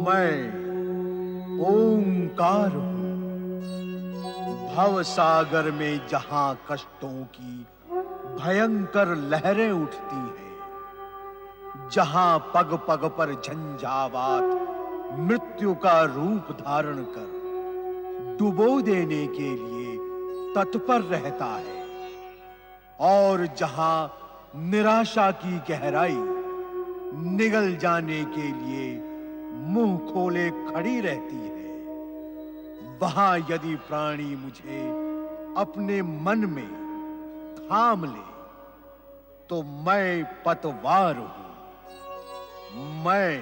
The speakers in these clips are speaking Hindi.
मैं ओंकार हूं। भव सागर में जहां कष्टों की भयंकर लहरें उठती हैं, जहां पग पग पर झंझावात मृत्यु का रूप धारण कर डुबो देने के लिए तत्पर रहता है, और जहां निराशा की गहराई निगल जाने के लिए मुंह खोले खड़ी रहती है, वहां यदि प्राणी मुझे अपने मन में थाम ले तो मैं पतवार हूं, मैं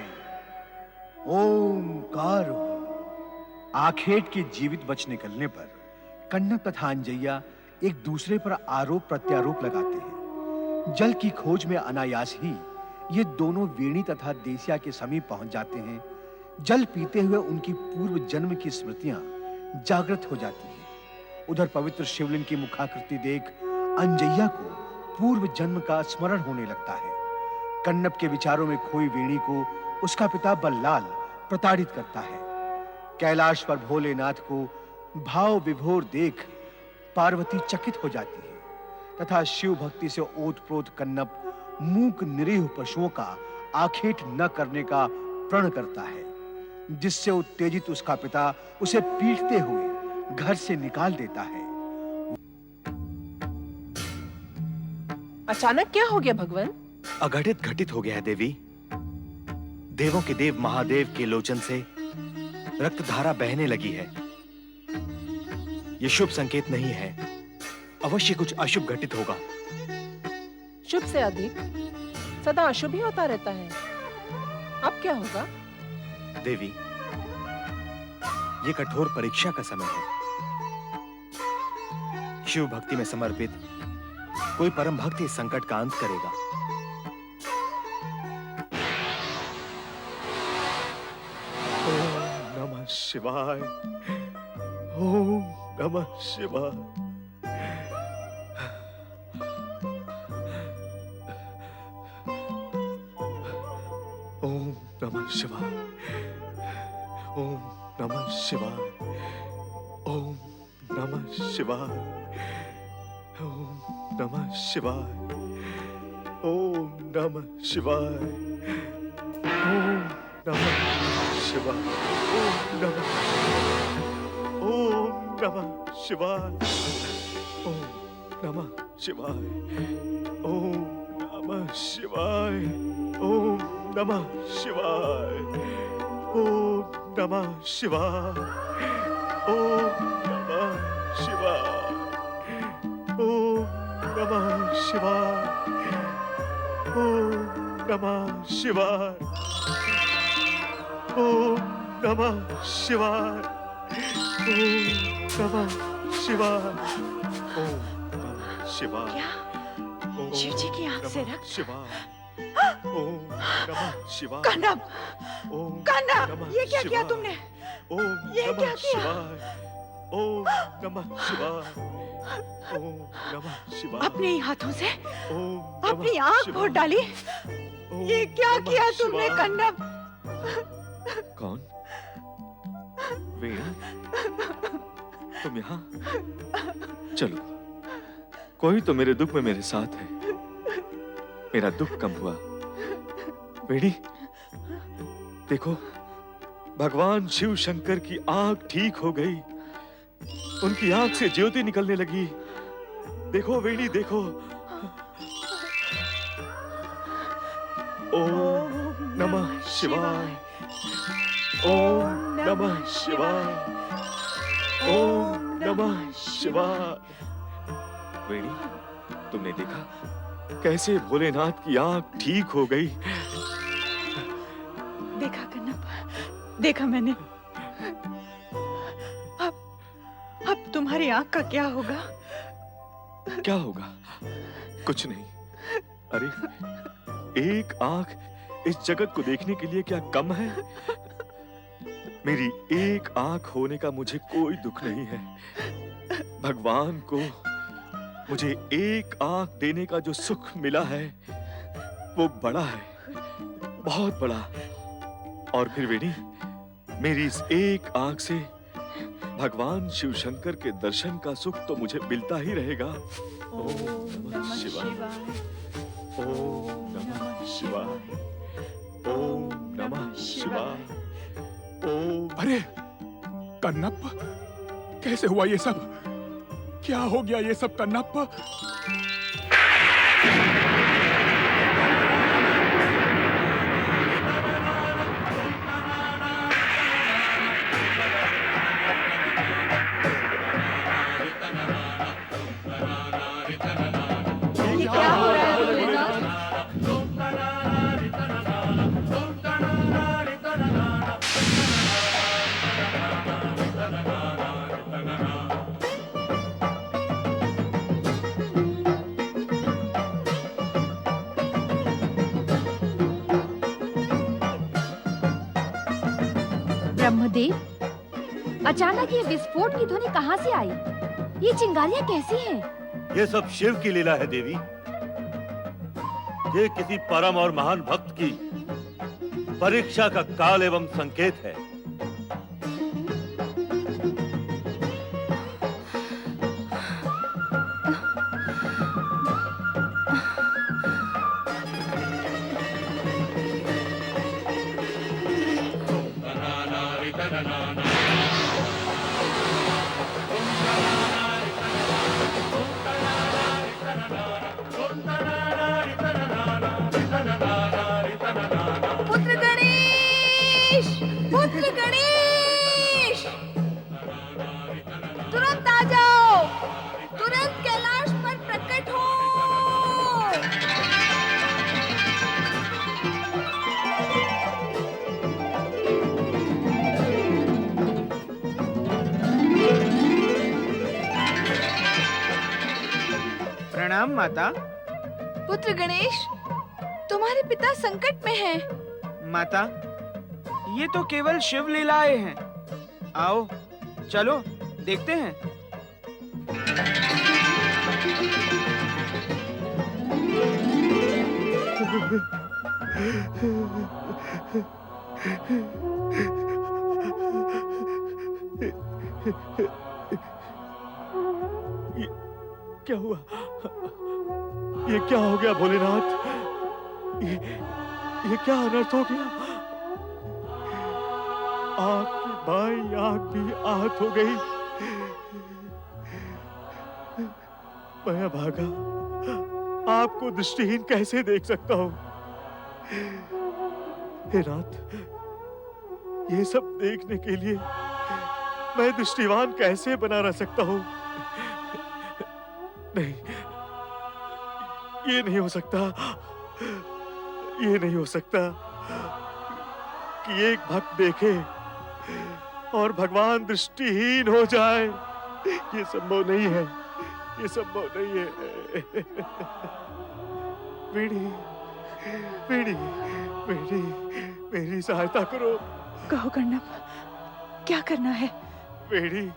ओंकार हूं। आखेट के जीवित बच निकलने पर कन्नप तथा अंजैया एक दूसरे पर आरोप प्रत्यारोप लगाते हैं। जल की खोज में अनायास ही ये दोनों वेणी तथा देसिया के समीप पहुंच जाते हैं। जल पीते हुए उनकी पूर्व जन्म की स्मृतियां जागृत हो जाती हैं। उधर पवित्र शिवलिंग की मुखाकृति देख अंजैया को पूर्व जन्म का स्मरण होने लगता है। कन्नप के विचारों में खोई वेणी को उसका पिता बल्लाल प्रताड़ित करता है। कैलाश पर भोलेनाथ को भाव विभोर देख पार्वती चकित हो जाती है तथा शिव भक्ति से ओतप्रोत कन्नप मूक निरीह पशुओं का आखेट न करने का प्रण करता है, जिससे उत्तेजित उसका पिता उसे पीटते हुए घर से निकाल देता है। अचानक क्या हो गया भगवान? अघटित घटित हो गया है देवी। देवों के देव महादेव के लोचन से रक्तधारा बहने लगी है। यह शुभ संकेत नहीं है, अवश्य कुछ अशुभ घटित होगा। शुभ से अधिक सदा अशुभ ही होता रहता है। अब क्या होगा? देवी, ये कठोर परीक्षा का समय है। शिव भक्ति में समर्पित कोई परम भक्त इस संकट का अंत करेगा। ओम नमः शिवाय, ओम नमः शिवाय। ओम नमः शिवाय, ओम नमः शिवाय, ओम नमः शिवाय, ओम नमः शिवाय, ओम नमः शिवाय, ओम नमः शिवाय, ओम नमः शिवाय, ओम नमः शिवाय, ओम नमः शिवाय, ओम नमः शिवाय, ओम नमः शिवाय, ओम नमः शिवाय, ओम नमः शिवाय, ओम नमः शिवाय, ओम नमः शिवाय, ओम नमः शिवाय, ओम नमः शिवाय। क्या? शिव जी की आंख से रक्त? शिवाय, ओम नमः शिवाय। कन्नप, ओम कन्नप, नमः ये क्या किया शिवाय। तुमने? ओम ये नमः क्या किया? शिवाय, ओम नमः शिवाय, ओम नमः शिवाय। अपने ही हाथों से ओम अपनी नमः आंख शिवाय। फोड़ डाली? ओम ये क्या नमः किया तुमने शिवाय। कन्नप? कौन? वेणी, तुम यहाँ? चलो, कोई तो मेरे दुख में मेरे साथ है। मेरा दुख कम हुआ। वेणी, देखो, भगवान शिव शंकर की आंख ठीक हो गई। उनकी आंख से ज्योति निकलने लगी। देखो वेणी, देखो। ओम नमः शिवाय, ओम नमः शिवाय, ओम नमः शिवाय। वेणी, तुमने देखा कैसे भोलेनाथ की आंख ठीक हो गई? देखा कन्नप, देखा मैंने। अब तुम्हारी आंख का क्या होगा? क्या होगा? कुछ नहीं। अरे, एक आंख इस जगत को देखने के लिए क्या कम है? मेरी एक आंख होने का मुझे कोई दुख नहीं है। भगवान को मुझे एक आंख देने का जो सुख मिला है वो बड़ा है, बहुत बड़ा। और फिर वेणी, मेरी इस एक आंख से भगवान शिव शंकर के दर्शन का सुख तो मुझे मिलता ही रहेगा। ओम नमः शिवाय। ओम नमः शिवाय। ओम नमः शिवाय। ओम। अरे कन्नप, कैसे हुआ ये सब? क्या हो गया ये सब कन्नप? क्या हो रहा है भोलेनाथ? ब्रह्मदेव, अचानक ये विस्फोट की ध्वनि कहाँ से आई? ये चिंगारियाँ कैसी हैं? ये सब शिव की लीला है देवी। ये किसी परम और महान भक्त की परीक्षा का काल एवं संकेत है। पुत्र गणेश! पुत्र गणेश! तुरंत आ जाओ! तुरंत कैलाश पर प्रकट हो! प्रणाम माता। पुत्र गणेश, तुम्हारे पिता संकट में हैं। माता, ये तो केवल शिव लीलाएं हैं। आओ, चलो देखते हैं। क्या हुआ? ये क्या हो गया भोलेनाथ? ये क्या अनर्थ हो गया? आपकी बाई आंख भी आहत हो गई। मैं भागा, आपको दृष्टिहीन कैसे देख सकता हूं? हे नाथ, ये सब देखने के लिए मैं दृष्टिवान कैसे बना रह सकता हूं? नहीं, ये नहीं हो सकता। ये नहीं हो सकता कि एक भक्त देखे और भगवान दृष्टिहीन हो जाए। ये संभव नहीं है। ये संभव नहीं है। वीणी, वीणी, वीणी, मेरी सहायता करो। कहो कन्नप, क्या करना है? वीणी,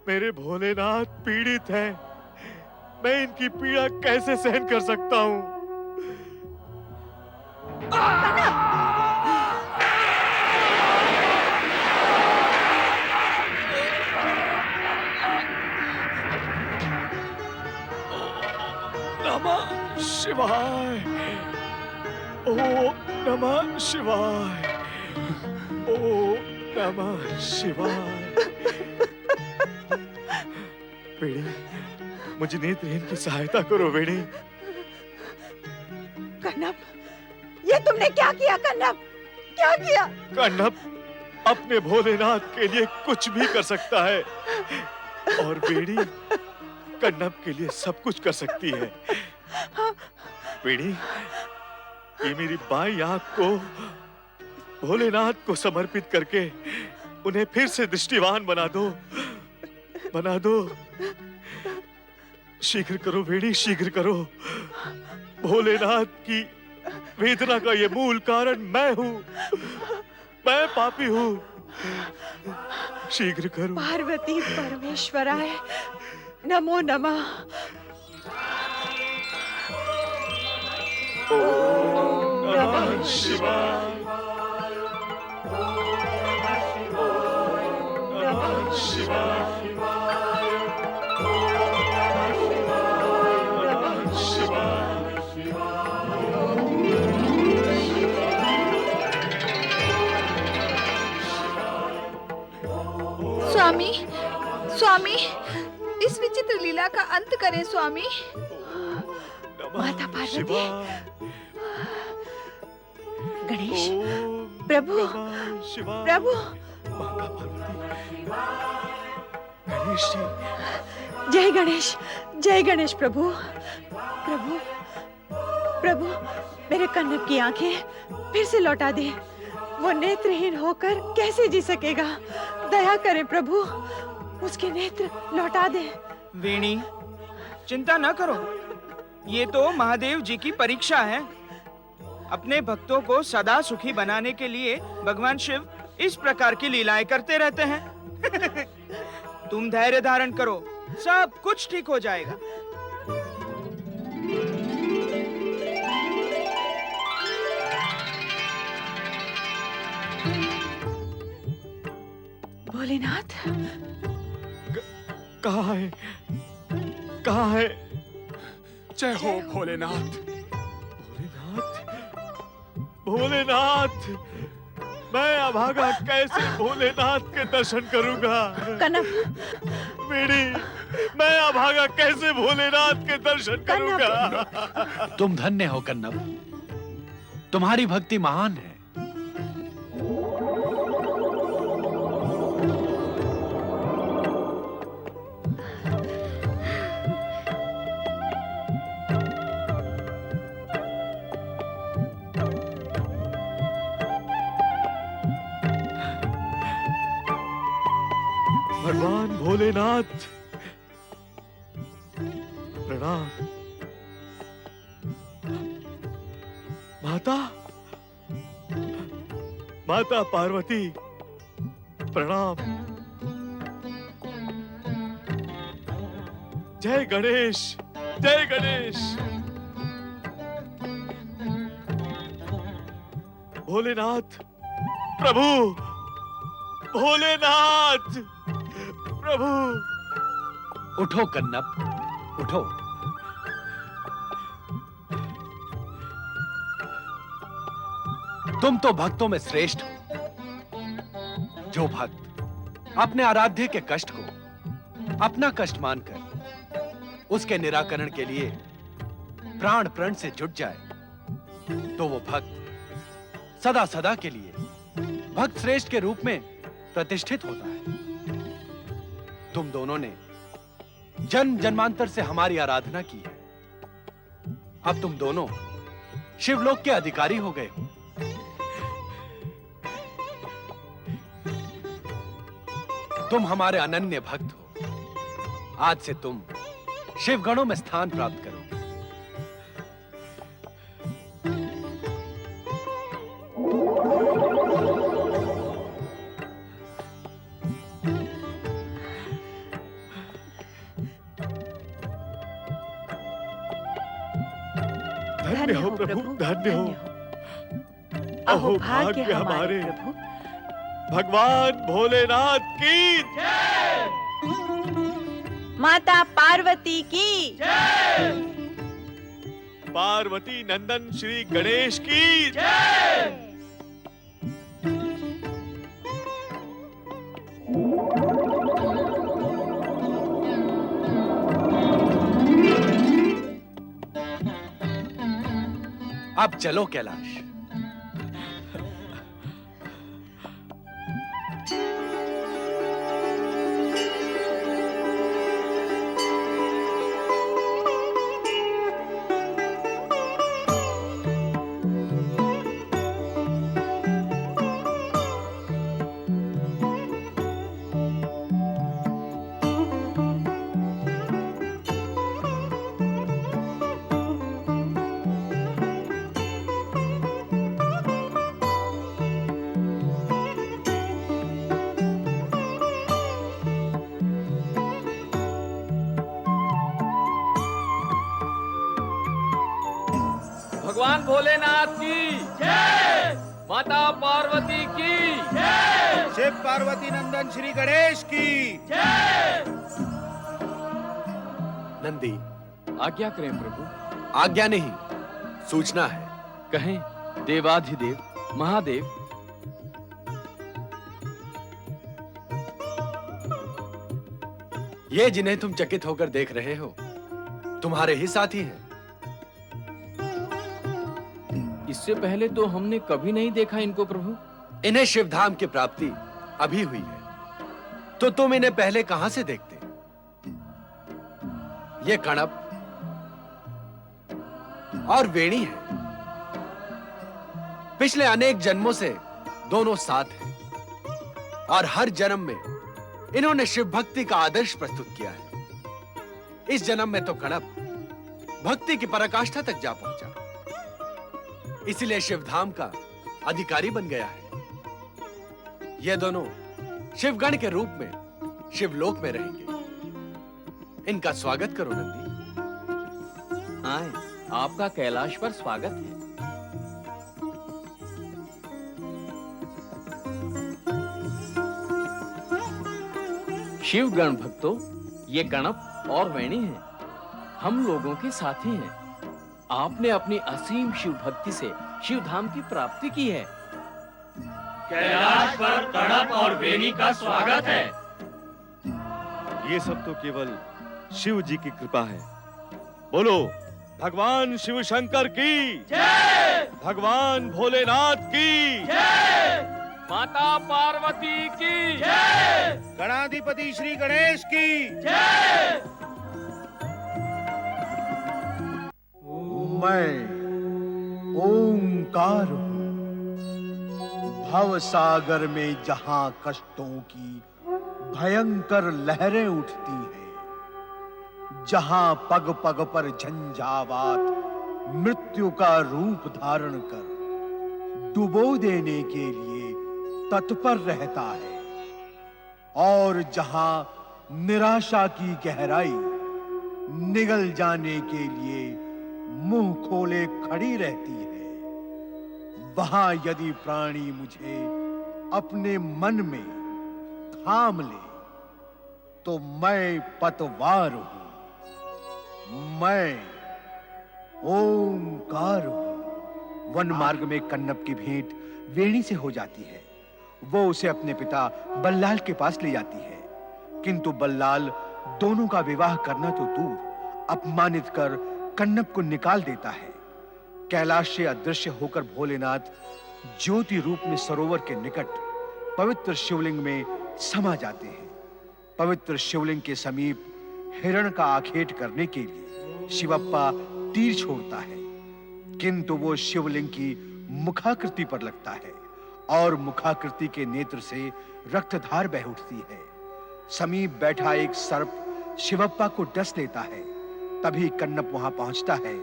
मेरे भोलेनाथ पीड़ित हैं। मैं इनकी पीड़ा कैसे सहन कर सकता हूँ? नमः शिवाय। ओम नमः शिवाय। ओम नमः शिवाय। बेड़ी, मुझे नेत्रहीन की सहायता करो बेड़ी। कन्नप, ये तुमने क्या किया कन्नप? क्या किया? कन्नप अपने भोलेनाथ के लिए कुछ भी कर सकता है और बेड़ी कन्नप के लिए सब कुछ कर सकती है। बेड़ी, ये मेरी बाईं आंख को भोलेनाथ को समर्पित करके उन्हें फिर से दृष्टिवान बना दो, बना दो। शीघ्र करो बेड़ी, शीघ्र करो। भोलेनाथ की वेदना का ये मूल कारण मैं हूँ। मैं पापी हूँ। शीघ्र करो। पार्वती परमेश्वराय नमो नमः। ओम नमः शिवाय। स्वामी, इस विचित्र लीला का अंत करें स्वामी। माता पार्वती, गणेश, प्रभु, प्रभु, गणेश जी, जय गणेश प्रभु, प्रभु, प्रभु, मेरे कन्नप की आंखें फिर से लौटा दे। वो नेत्रहीन होकर कैसे जी सकेगा? दया करें प्रभु, उसके नेत्र लौटा दे। वेणी, चिंता न करो, ये तो महादेव जी की परीक्षा है। अपने भक्तों को सदा सुखी बनाने के लिए भगवान शिव इस प्रकार की लीलाएं करते रहते हैं। तुम धैर्य धारण करो, सब कुछ ठीक हो जाएगा। भोलेनाथ, कहाँ है? कहाँ है? जय हो भोलेनाथ। भोलेनाथ, मैं अभागा कैसे भोलेनाथ के दर्शन करूंगा? कनप, मेरी, मैं अभागा कैसे भोलेनाथ के दर्शन करूंगा? तुम धन्य हो कन्नप, तुम्हारी भक्ति महान है। भगवान भोलेनाथ, प्रणाम। माता, माता पार्वती, प्रणाम। जय गणेश, जय गणेश। भोलेनाथ, प्रभु, भोलेनाथ, प्रभु। उठो कन्नप, उठो। तुम तो भक्तों में श्रेष्ठ हो। जो भक्त अपने आराध्य के कष्ट को अपना कष्ट मानकर उसके निराकरण के लिए प्राण प्रण से जुट जाए, तो वो भक्त सदा सदा के लिए भक्त श्रेष्ठ के रूप में प्रतिष्ठित होता है। तुम दोनों ने जन्म जन्मांतर से हमारी आराधना की है। अब तुम दोनों शिवलोक के अधिकारी हो गए हो। तुम हमारे अनन्य भक्त हो। आज से तुम शिवगणों में स्थान प्राप्त करोगे। धन्य हो प्रभु, धन्य हो। अहो भाग्य हमारे प्रभु। भगवान भोलेनाथ की जय। माता पार्वती की जय। पार्वती नंदन श्री गणेश की जय। अब चलो कैलाश। भगवान भोलेनाथ की जय। माता पार्वती की जय। शिव पार्वती नंदन श्री गणेश की जय। नंदी, आज्ञा करें प्रभु। आज्ञा नहीं, सूचना है। कहें देवाधिदेव महादेव। ये जिन्हें तुम चकित होकर देख रहे हो तुम्हारे ही साथी हैं। इससे पहले तो हमने कभी नहीं देखा इनको प्रभु। इन्हें शिवधाम की प्राप्ति अभी हुई है, तो तुम इन्हें पहले कहां से देखते? ये कणप और वेणी है। पिछले अनेक जन्मों से दोनों साथ हैं और हर जन्म में इन्होंने शिव भक्ति का आदर्श प्रस्तुत किया है। इस जन्म में तो कणप भक्ति की पराकाष्ठा तक जा पहुंचा, इसलिए शिवधाम का अधिकारी बन गया है। ये दोनों शिवगण के रूप में शिवलोक में रहेंगे। इनका स्वागत करो नंदी। आए, आपका कैलाश पर स्वागत है। शिव गण भक्तों, ये कणप और वेणी हैं, हम लोगों के साथी हैं। आपने अपनी असीम शिव भक्ति से शिव धाम की प्राप्ति की है। कैलाश पर कणप और वेणी का स्वागत है। ये सब तो केवल शिव जी की कृपा है। बोलो भगवान शिव शंकर की जय, भगवान भोलेनाथ की जय, माता पार्वती की जय, गणाधिपति श्री गणेश की जय। मैं ओंकार हूं। भव सागर में जहां कष्टों की भयंकर लहरें उठती हैं, जहां पग पग पर झंझावात मृत्यु का रूप धारण कर डुबो देने के लिए तत्पर रहता है, और जहां निराशा की गहराई निगल जाने के लिए मुंह खोले खड़ी रहती है, वहां यदि प्राणी मुझे अपने मन में थाम ले तो मैं पतवार हूं, मैं ओंकार हूं। वन मार्ग में कन्नप की भेंट वेणी से हो जाती है। वो उसे अपने पिता बल्लाल के पास ले जाती है, किंतु बल्लाल दोनों का विवाह करना तो दूर अपमानित कर कन्नप को निकाल देता है। कैलाश से अदृश्य होकर भोलेनाथ ज्योति रूप में सरोवर के निकट पवित्र शिवलिंग में समा जाते हैं। पवित्र शिवलिंग के समीप हिरण का आखेट करने के लिए शिवप्पा तीर छोड़ता है, किंतु वो शिवलिंग की मुखाकृति पर लगता है और मुखाकृति के नेत्र से रक्तधार बह उठती है। समीप बैठा एक सर्प शिवप्पा को डस लेता है। तभी कन्नप वहां पहुंचता है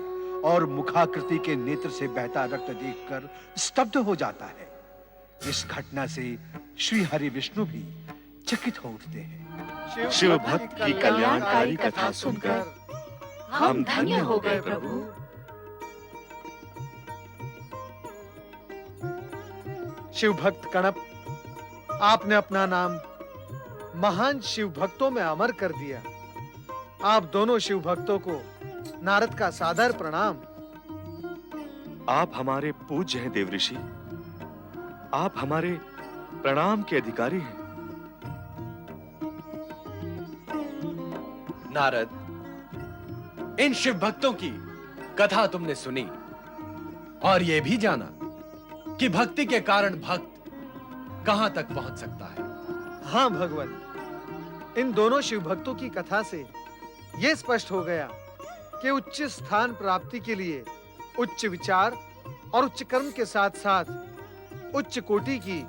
और मुखाकृति के नेत्र से बहता रक्त देखकर स्तब्ध हो जाता है। इस घटना से श्री हरि विष्णु भी चकित हो उठते हैं। शिव भक्त की कल्याणकारी कथा सुनकर हम धन्य हो गए प्रभु। शिव भक्त कणप, आपने अपना नाम महान शिव भक्तों में अमर कर दिया। आप दोनों शिव भक्तों को नारद का सादर प्रणाम। आप हमारे पूज्य हैं देव ऋषि, आप हमारे प्रणाम के अधिकारी हैं। नारद, इन शिव भक्तों की कथा तुमने सुनी और यह भी जाना कि भक्ति के कारण भक्त कहां तक पहुंच सकता है। हाँ भगवान, इन दोनों शिव भक्तों की कथा से यह स्पष्ट हो गया कि उच्च स्थान प्राप्ति के लिए उच्च विचार और उच्च कर्म के साथ-साथ उच्च कोटि की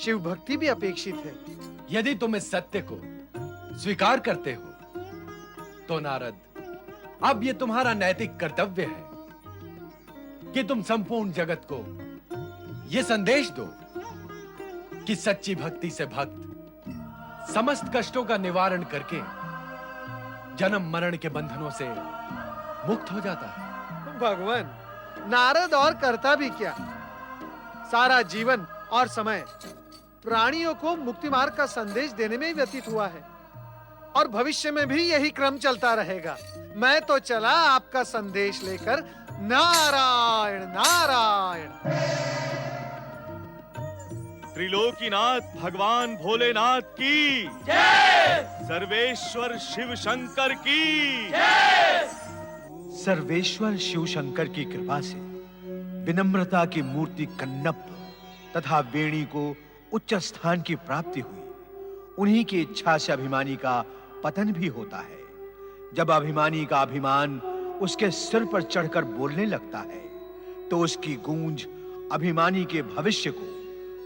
शिव भक्ति भी अपेक्षित है। यदि तुम इस सत्य को स्वीकार करते हो तो नारद, अब यह तुम्हारा नैतिक कर्तव्य है कि तुम संपूर्ण जगत को यह संदेश दो कि सच्ची भक्ति से भक्त समस्त कष्टों का निवारण करके जन्म मरण के बंधनों से मुक्त हो जाता है। भगवान, नारद और करता भी क्या, सारा जीवन और समय प्राणियों को मुक्ति मार्ग का संदेश देने में ही व्यतीत हुआ है और भविष्य में भी यही क्रम चलता रहेगा। मैं तो चला आपका संदेश लेकर। नारायण नारायण। त्रिलोकीनाथ भगवान भोलेनाथ की जय। सर्वेश्वर शिव शंकर की जय। सर्वेश्वर शिव शंकर की कृपा से विनम्रता की मूर्ति कन्नप तथा वेणी को उच्च स्थान की प्राप्ति हुई। उन्हीं की इच्छा से अभिमानी का पतन भी होता है। जब अभिमानी का अभिमान उसके सिर पर चढ़कर बोलने लगता है तो उसकी गूंज अभिमानी के भविष्य को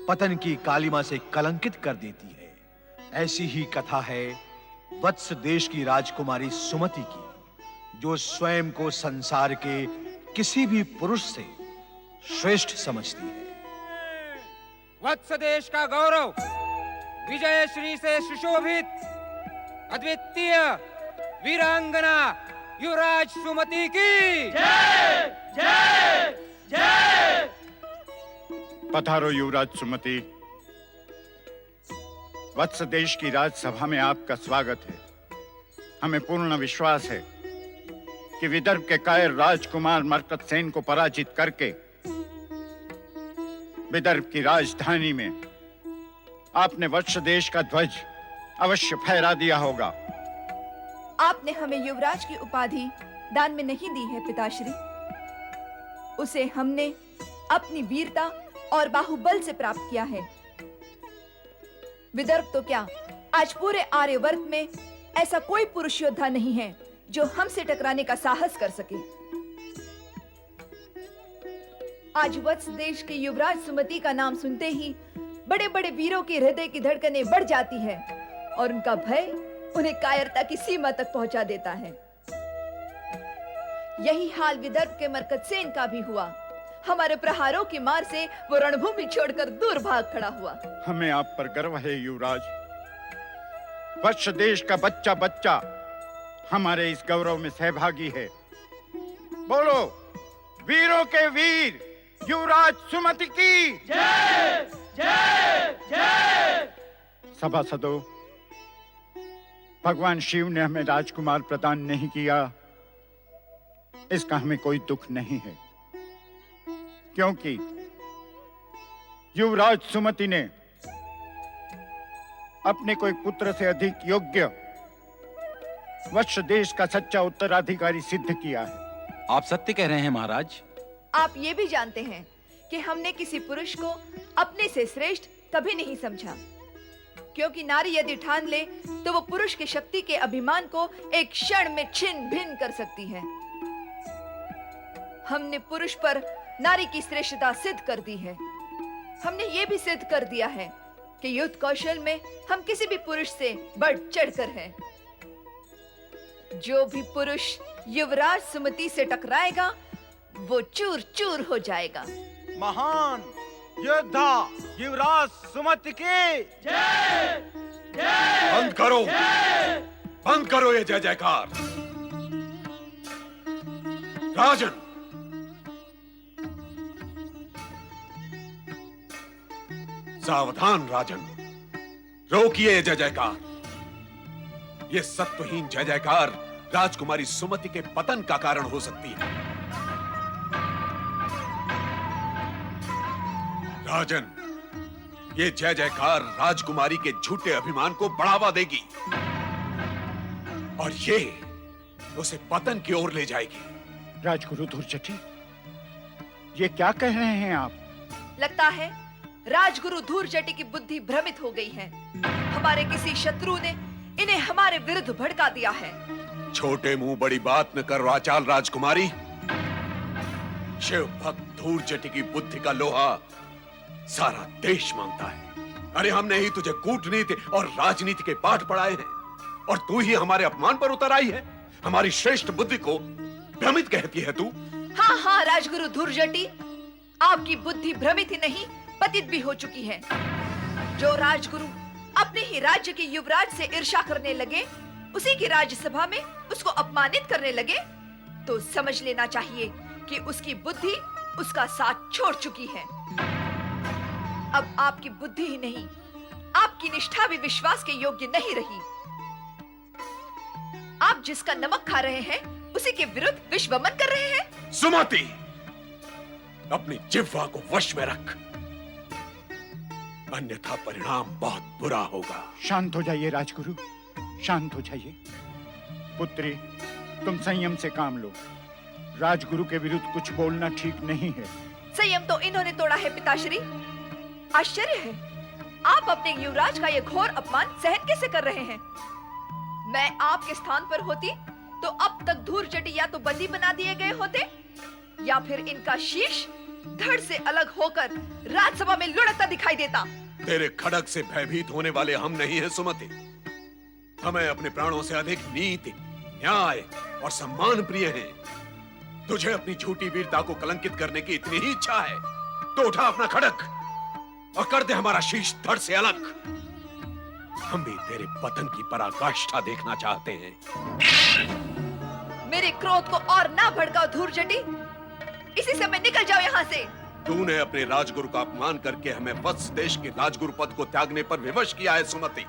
पतन की कालिमा से कलंकित कर देती है। ऐसी ही कथा है वत्स देश की राजकुमारी सुमति की, जो स्वयं को संसार के किसी भी पुरुष से श्रेष्ठ समझती है। वत्स देश का गौरव, विजय श्री से सुशोभित अद्वितीय वीरांगना युवराज सुमति की जय जय जय। पधारो युवराज सुमति। वत्स देश की राजसभा में आपका स्वागत है। हमें पूर्ण विश्वास है कि विदर्भ के कायर राजकुमार मरकतसेन को पराजित करके विदर्भ की राजधानी में आपने वत्स देश का ध्वज अवश्य फहरा दिया होगा। आपने हमें युवराज की उपाधि दान में नहीं दी है पिताश्री। उसे हमने अपनी वीरता और बाहुबल से प्राप्त किया है। विदर्भ तो क्या, आज पूरे आर्यवर्त में ऐसा कोई पुरुष योद्धा नहीं है जो हमसे टकराने का साहस कर सके। आज वत्स देश के युवराज सुमति का नाम सुनते ही बड़े बड़े वीरों के हृदय की धड़कनें बढ़ जाती है और उनका भय उन्हें कायरता की सीमा तक पहुंचा देता है। यही हाल विदर्भ के मरकतसेन का भी हुआ। हमारे प्रहारों की मार से वो रणभूमि छोड़कर दूर भाग खड़ा हुआ। हमें आप पर गर्व है युवराज। वत्स देश का बच्चा बच्चा हमारे इस गौरव में सहभागी है। बोलो, वीरों के वीर युवराज सुमति की जय जय जय। सभासदों, भगवान शिव ने हमें राजकुमार प्रदान नहीं किया, इसका हमें कोई दुख नहीं है, क्योंकि युवराज सुमति ने अपने कोई पुत्र से अधिक योग्य वत्स देश का सच्चा उत्तराधिकारी सिद्ध किया है। आप सत्य कह रहे हैं महाराज। आप ये भी जानते हैं कि हमने किसी पुरुष को अपने से श्रेष्ठ कभी नहीं समझा, क्योंकि नारी यदि ठान ले तो वो पुरुष की शक्ति के अभिमान को एक क्षण में छिन्न भिन्न कर सकती है। हमने पुरुष पर नारी की श्रेष्ठता सिद्ध कर दी है। हमने ये भी सिद्ध कर दिया है कि युद्ध कौशल में हम किसी भी पुरुष से बढ़ चढ़कर हैं। जो भी पुरुष युवराज सुमति से टकराएगा वो चूर चूर हो जाएगा। महान योद्धा युवराज सुमति की जय जय। बंद करो, बंद करो ये जय जयकार। राजन, सावधान राजन, रोकिए ये जय जयकार। ये सत्वहीन जय जयकार राजकुमारी सुमति के पतन का कारण हो सकती है। राजन, ये जय जयकार राजकुमारी के झूठे अभिमान को बढ़ावा देगी और ये उसे पतन की ओर ले जाएगी। राजगुरु धूर्जटी, ये क्या कह रहे हैं आप? लगता है राजगुरु धूर्जटी की बुद्धि भ्रमित हो गई है। हमारे किसी शत्रु ने इन्हें हमारे विरुद्ध भड़का दिया है। छोटे मुंह बड़ी बात न कर वाचाल राजकुमारी। शिव भक्त धूर्जटी की बुद्धि का लोहा सारा देश मांगता है। अरे हमने ही तुझे कूटनीति और राजनीति के पाठ पढ़ाए हैं और तू ही हमारे अपमान पर उतर आई है। हमारी श्रेष्ठ बुद्धि को भ्रमित कहती है तू। हाँ हाँ राजगुरु धूर्जटी, आपकी बुद्धि भ्रमित ही नहीं पतित भी हो चुकी है। जो राजगुरु अपने ही राज्य के युवराज से ईर्ष्या करने लगे, उसी की राज्यसभा में उसको अपमानित करने लगे, तो समझ लेना चाहिए कि उसकी बुद्धि उसका साथ छोड़ चुकी है। अब आपकी बुद्धि ही नहीं, आपकी निष्ठा भी विश्वास के योग्य नहीं रही। आप जिसका नमक खा रहे हैं, उसी के विरुद्ध विश्वमन कर रहे हैं। सुमति, अपनी जिह्वा को वश में रख। अन्यथा परिणाम बहुत बुरा होगा। शांत हो जाइए राजगुरु, शांत हो जाइए। पुत्री, तुम संयम से काम लो। राजगुरु के विरुद्ध कुछ बोलना ठीक नहीं है। संयम तो इन्होंने तोड़ा है पिताश्री। आश्चर्य है, आप अपने युवराज का ये घोर अपमान सहन कैसे कर रहे हैं? मैं आपके स्थान पर होती तो अब तक धूर्जटी या तो बंदी बना दिए गए होते या फिर इनका शीश धड़ से अलग होकर राजसभा में लुढ़कता दिखाई देता। तेरे खड़क से भयभीत होने वाले हम नहीं हैं सुमति। हमें अपने प्राणों से अधिक नीति, न्याय और सम्मान प्रिय हैं। तुझे अपनी झूठी वीरता को कलंकित करने की इतनी ही इच्छा है तो उठा अपना खड़क और कर दे हमारा शीश धड़ से अलग। हम भी तेरे पतन की पराकाष्ठा देखना चाहते हैं। मेरे क्रोध को और ना भड़काओ धूर्जटी, इसी समय निकल जाओ यहाँ से। तूने अपने राजगुरु का अपमान करके हमें वत्स देश के राजगुरु पद को त्यागने पर विवश किया है सुमति।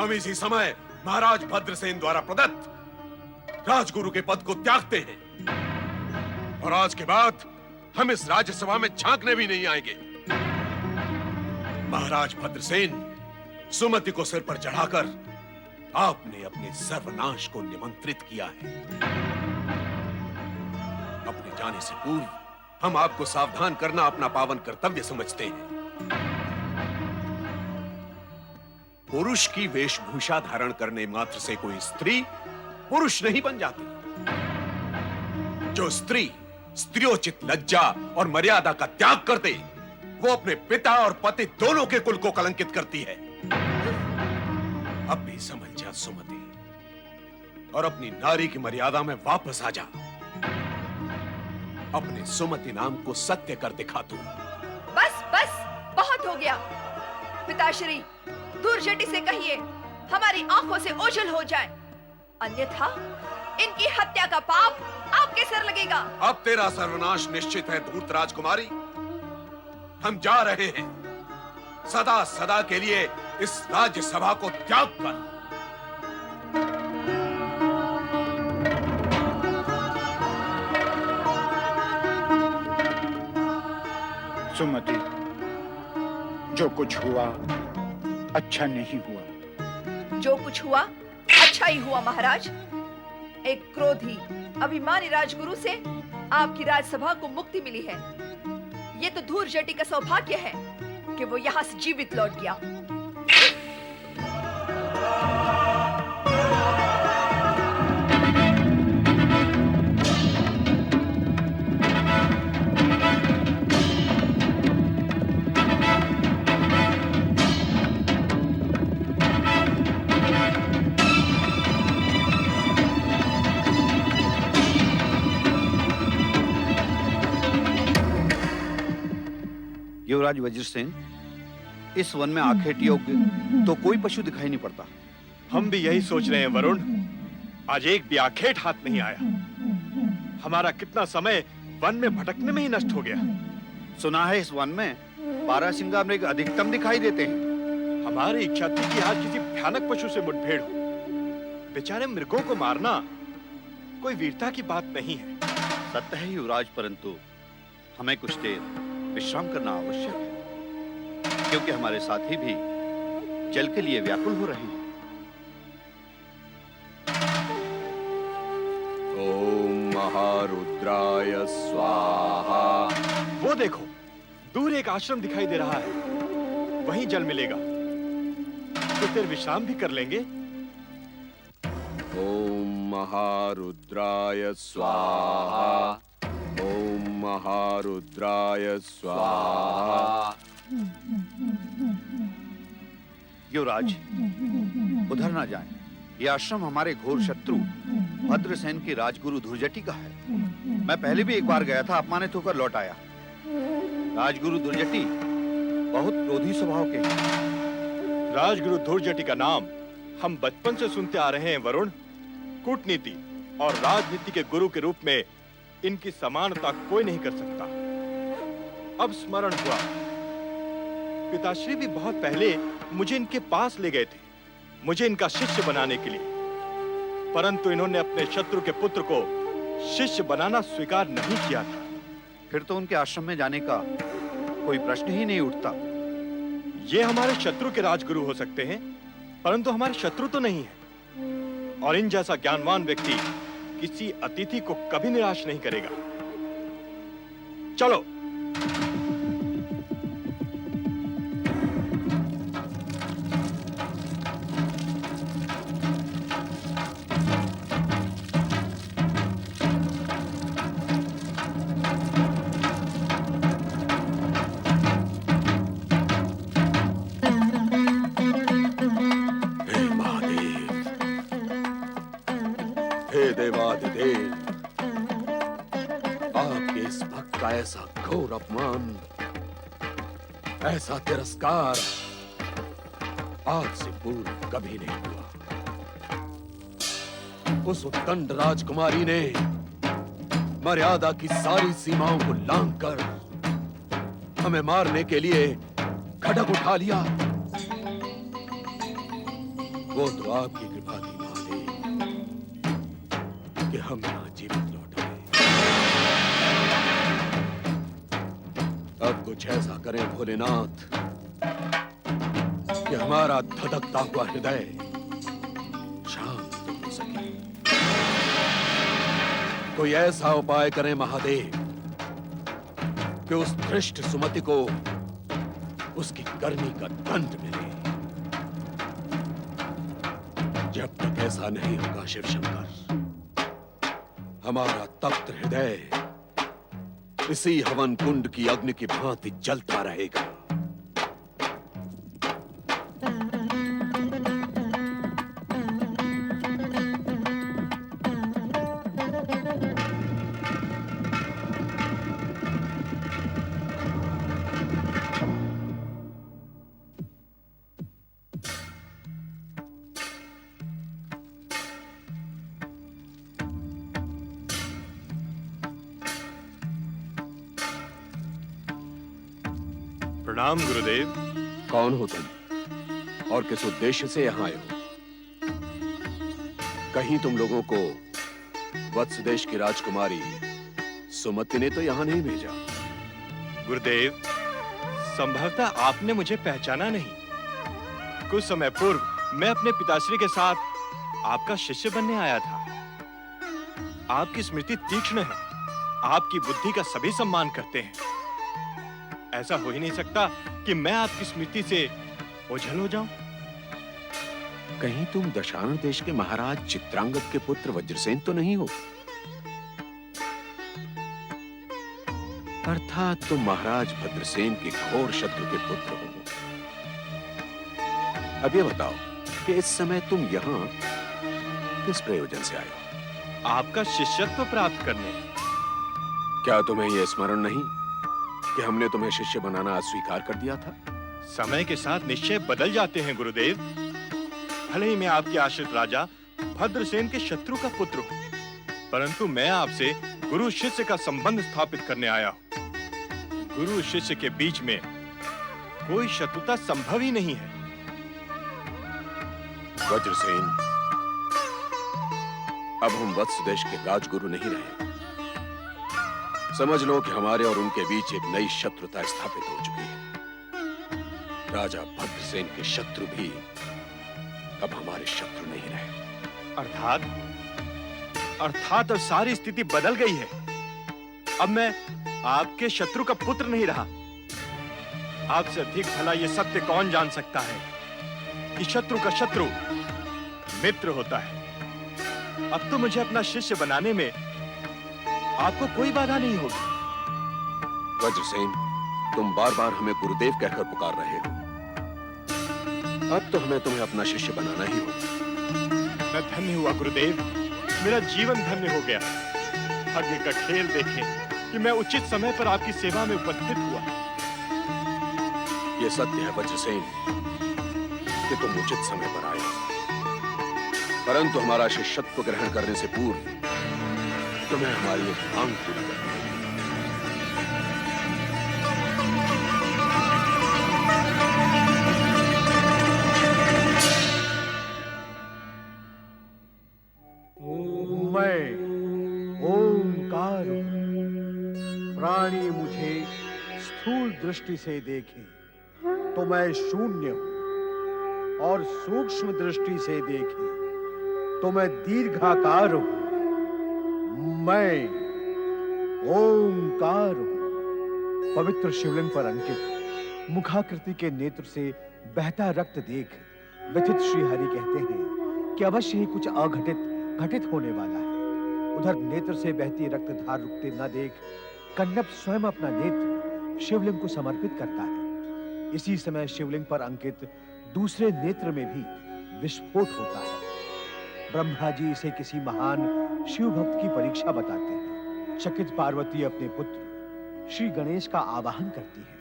हम इसी समय महाराज भद्रसेन द्वारा प्रदत्त राजगुरु के पद को त्यागते हैं और आज के बाद हम इस राज्यसभा में झांकने भी नहीं आएंगे। महाराज भद्रसेन, सुमति को सिर पर चढ़ाकर आपने अपने सर्वनाश को निमंत्रित किया है। अपने जाने से पूर्व हम आपको सावधान करना अपना पावन कर्तव्य समझते हैं। पुरुष की वेशभूषा धारण करने मात्र से कोई स्त्री पुरुष नहीं बन जाती। जो स्त्री स्त्रियोचित लज्जा और मर्यादा का त्याग कर दे, वो अपने पिता और पति दोनों के कुल को कलंकित करती है। अब भी समझ जा सुमति और अपनी नारी की मर्यादा में वापस आ जा। अपने सुमति नाम को सत्य कर दिखा तू। बस बस, बहुत हो गया। पिताश्री, धूर्जटी से कहिए हमारी आंखों से ओझल हो जाए, अन्यथा इनकी हत्या का पाप आपके सर लगेगा। अब तेरा सर्वनाश निश्चित है धूर्त राजकुमारी। हम जा रहे हैं सदा सदा के लिए इस राज्यसभा को त्याग कर। सुमति, जो कुछ हुआ अच्छा नहीं हुआ। जो कुछ हुआ अच्छा ही हुआ महाराज। एक क्रोधी अभिमानी राजगुरु से आपकी राजसभा को मुक्ति मिली है। ये तो धूर्जटी का सौभाग्य है कि वो यहाँ से जीवित लौट गया। युवराज वज्रसेन, इस वन में आखेट योग्य तो कोई पशु दिखाई नहीं पड़ता। हम भी यही सोच रहे हैं वरुण। आज एक भी आखेट हाथ नहीं आया। हमारा कितना समय वन में भटकने में ही नष्ट हो गया। सुना है इस वन में बारहसिंगा मृग अधिकतम दिखाई देते हैं। हमारी इच्छा थी कि आज किसी भयानक पशु से मुठभेड़ हो। बेचारे मृगों को मारना कोई वीरता की बात नहीं है। सत्य है युवराज, परंतु हमें कुछ देर विश्राम करना आवश्यक है, क्योंकि हमारे साथी भी जल के लिए व्याकुल हो रहे हैं। ओम महारुद्राय स्वाहा। वो देखो, दूर एक आश्रम दिखाई दे रहा है। वहीं जल मिलेगा तो फिर विश्राम भी कर लेंगे। ओम महारुद्राय स्वाहा। ओम महारुद्राय स्वाहा। युवराज, उधर ना जाएं। यह आश्रम हमारे घोर शत्रु भद्रसेन की राजगुरु धूर्जटी का है। मैं पहले भी एक बार गया था, अपमानित होकर लौट आया। राजगुरु धूर्जटी बहुत क्रोधी स्वभाव के हैं। राजगुरु धूर्जटी का नाम हम बचपन से सुनते आ रहे हैं वरुण। कूटनीति और राजनीति के गुरु के रूप में इनकी समानता कोई नहीं कर सकता। अब स्मरण हुआ, पिताश्री भी बहुत पहले मुझे इनके पास ले गए थे, मुझे इनका शिष्य बनाने के लिए, परंतु इन्होंने अपने शत्रु के पुत्र को शिष्य बनाना स्वीकार नहीं किया था। फिर तो उनके आश्रम में जाने का कोई प्रश्न ही नहीं उठता। ये हमारे शत्रु के राजगुरु हो सकते हैं, परंतु हमारे शत्रु तो नहीं है। और इन जैसा ज्ञानवान व्यक्ति किसी अतिथि को कभी निराश नहीं करेगा। चलो। देवाधिदेव, आपके इस भक्त का ऐसा घोर अपमान, ऐसा तिरस्कार आज से पूर्व कभी नहीं हुआ। उस उत्कंठ राजकुमारी ने मर्यादा की सारी सीमाओं को लांघकर हमें मारने के लिए खड़ग उठा लिया। वो तो आपकी कृपा थी कि हम यहाँ जीवित लौट आए। अब कुछ ऐसा करें भोलेनाथ कि हमारा धधकता हुआ हृदय शांत हो सके। कोई ऐसा उपाय करें महादेव कि उस धृष्ट सुमति को उसकी करनी का दंड मिले। जब तक ऐसा नहीं होगा शिव शंकर, हमारा तप्त हृदय इसी हवन कुंड की अग्नि की भांति जलता रहेगा। प्रणाम गुरुदेव। कौन हो तुम और किस उद्देश्य से यहाँ आए हो? कहीं तुम लोगों को वत्स देश की राजकुमारी सुमति ने तो यहाँ नहीं भेजा। गुरुदेव, संभवतः आपने मुझे पहचाना नहीं। कुछ समय पूर्व मैं अपने पिताश्री के साथ आपका शिष्य बनने आया था। आपकी स्मृति तीक्ष्ण है, आपकी बुद्धि का सभी सम्मान करते हैं। ऐसा हो ही नहीं सकता कि मैं आपकी स्मृति से ओझल हो जाऊं। कहीं तुम दशानन देश के महाराज चित्रांगद के पुत्र वज्रसेन तो नहीं हो? अर्थात तुम महाराज भद्रसेन के घोर शत्रु के पुत्र हो। अब ये बताओ कि इस समय तुम यहाँ किस प्रयोजन से आए हो? आपका शिष्यत्व प्राप्त करने। क्या तुम्हें यह स्मरण नहीं कि हमने तुम्हें शिष्य बनाना अस्वीकार कर दिया था? समय के साथ निश्चय बदल जाते हैं गुरुदेव। भले ही मैं आपके आश्रित राजा भद्रसेन के शत्रु का पुत्र हूँ, परंतु मैं आपसे गुरु शिष्य का संबंध स्थापित करने आया हूँ। गुरु शिष्य के बीच में कोई शत्रुता संभव ही नहीं है। वज्रसेन, अब हम वत्स देश के राजगुरु नहीं रहे। समझ लो कि हमारे और उनके बीच एक नई शत्रुता स्थापित हो चुकी है। राजा भद्रसेन के शत्रु भी अब हमारे शत्रु नहीं रहे। अर्थात अब सारी स्थिति बदल गई है। अब मैं आपके शत्रु का पुत्र नहीं रहा। आपसे अधिक भला यह सत्य कौन जान सकता है कि शत्रु का शत्रु मित्र होता है। अब तो मुझे अपना शिष्य बनाने में आपको कोई बाधा नहीं होगी। वज्रसेन, तुम बार बार हमें गुरुदेव कहकर पुकार रहे हो। अब तो हमें तुम्हें अपना शिष्य बनाना ही होगा। मैं धन्य हुआ गुरुदेव, मेरा जीवन धन्य हो गया। भाग्य का खेल देखें कि मैं उचित समय पर आपकी सेवा में उपस्थित हुआ। यह सत्य है वज्रसेन कि तुम उचित समय पर आए, परंतु हमारा शिष्यत्व ग्रहण करने से पूर्व तुम्हें हमारी एक मांग पूरी करनी है। मैं ओंकार प्राणी मुझे स्थूल दृष्टि से देखे, तो मैं शून्य हूं, और सूक्ष्म दृष्टि से देखे तो मैं दीर्घाकार हूं। मैं ओंकार हूं। पवित्र शिवलिंग पर अंकित मुखाकृति के नेत्र से बहता रक्त देख व्यथित श्री हरि कहते हैं कि अवश्य ही कुछ घटित होने वाला है। उधर नेत्र से बहती रक्तधार रुकते न देख कन्नप स्वयं अपना नेत्र शिवलिंग को समर्पित करता है। इसी समय शिवलिंग पर अंकित दूसरे नेत्र में भी विस्फोट होता है। ब्रह्मा जी इसे किसी महान शिव भक्त की परीक्षा बताते हैं। चकित पार्वती अपने पुत्र श्री गणेश का आवाहन करती है।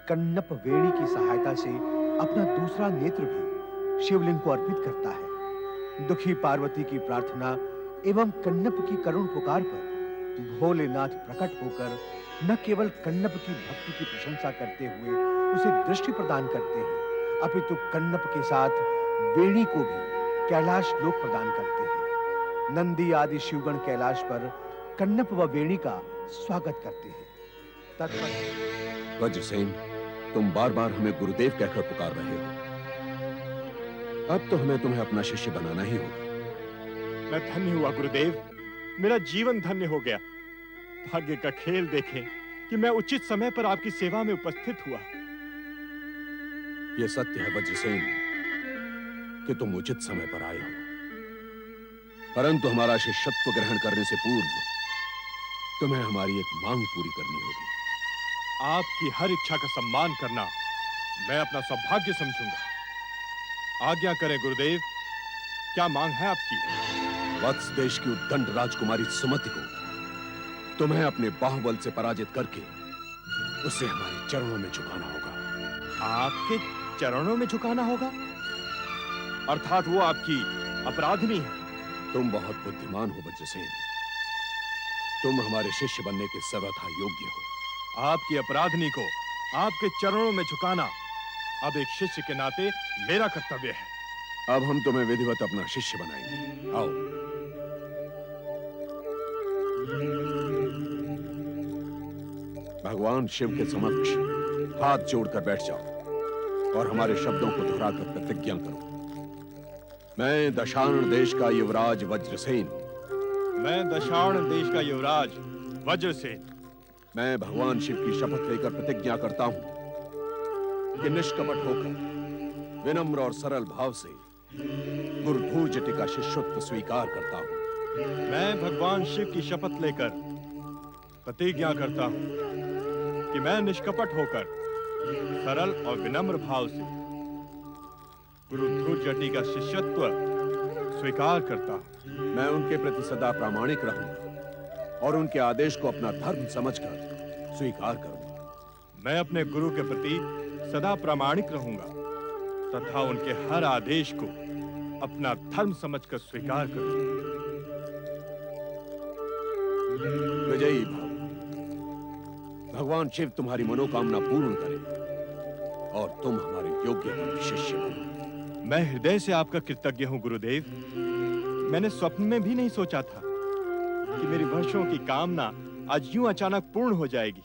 कन्नप वेणी की सहायता से अपना दूसरा नेत्र भी शिवलिंग को अर्पित करता है। दुखी पार्वती की प्रार्थना एवं कन्नप की करुण पुकार पर भोलेनाथ प्रकट होकर न केवल कन्नप की भक्ति की प्रशंसा करते हुए उसे दृष्टि प्रदान करते हैं, अपितु कन्नप के साथ वेणी को भी कैलाश लोक प्रदान करते हैं। नंदी आदि शिवगण कैलाश पर कन्नप व वेणी का स्वागत करते हैं। तत्पश्चात वज्रसेन, तुम बार बार हमें गुरुदेव कहकर पुकार रहे हो। अब तो हमें तुम्हें अपना शिष्य बनाना ही होगा। मैं धन्य हुआ गुरुदेव, मेरा जीवन धन्य हो गया। भाग्य का खेल देखें कि मैं उचित समय पर आपकी सेवा में उपस्थित हुआ। यह सत्य है वज्रसेन कि तुम उचित समय पर आए हो, परंतु हमारा शिष्यत्व ग्रहण करने से पूर्व तुम्हें हमारी एक मांग पूरी करनी होगी। आपकी हर इच्छा का सम्मान करना मैं अपना सौभाग्य समझूंगा। आज्ञा करें गुरुदेव, क्या मांग है आपकी? वत्स देश की उद्दंड राजकुमारी सुमति को तुम्हें अपने बाहुबल से पराजित करके उसे हमारे चरणों में झुकाना होगा। आपके चरणों में झुकाना होगा? अर्थात वो आपकी अपराधिनी है। तुम बहुत बुद्धिमान हो वज्रसेन, तुम हमारे शिष्य बनने के सर्वथा योग्य हो। आपकी अपराधिनी को आपके चरणों में झुकाना अब एक शिष्य के नाते मेरा कर्तव्य है। अब हम तुम्हें विधिवत अपना शिष्य बनाएंगे। आओ। भगवान शिव के समक्ष हाथ जोड़कर बैठ जाओ और हमारे शब्दों को दोहराकर प्रतिज्ञा करो। मैं दशार्ण देश का युवराज वज्रसेन। मैं दशार्ण देश का युवराज वज्रसेन। मैं भगवान शिव की शपथ लेकर प्रतिज्ञा करता हूं कि निष्कपट होकर विनम्र और सरल भाव से गुरु धूर्जटि का शिष्यत्व स्वीकार करता हूं। मैं भगवान शिव की शपथ लेकर प्रतिज्ञा करता हूं कि मैं निष्कपट होकर सरल और विनम्र भाव से गुरु धूर्जटि का शिष्यत्व स्वीकार करता हूं। मैं उनके प्रति सदा प्रामाणिक रहूंगा और उनके आदेश को अपना धर्म समझकर स्वीकार करूंगा। मैं अपने गुरु के प्रति सदा प्रामाणिक रहूंगा तथा उनके हर आदेश को अपना धर्म समझकर स्वीकार करूंगा। विजयी भव। भगवान शिव तुम्हारी मनोकामना पूर्ण करे और तुम हमारे योग्य शिष्य बनो। मैं हृदय से आपका कृतज्ञ हूं गुरुदेव। मैंने स्वप्न में भी नहीं सोचा था कि मेरी वर्षों की कामना आज यूं अचानक पूर्ण हो जाएगी।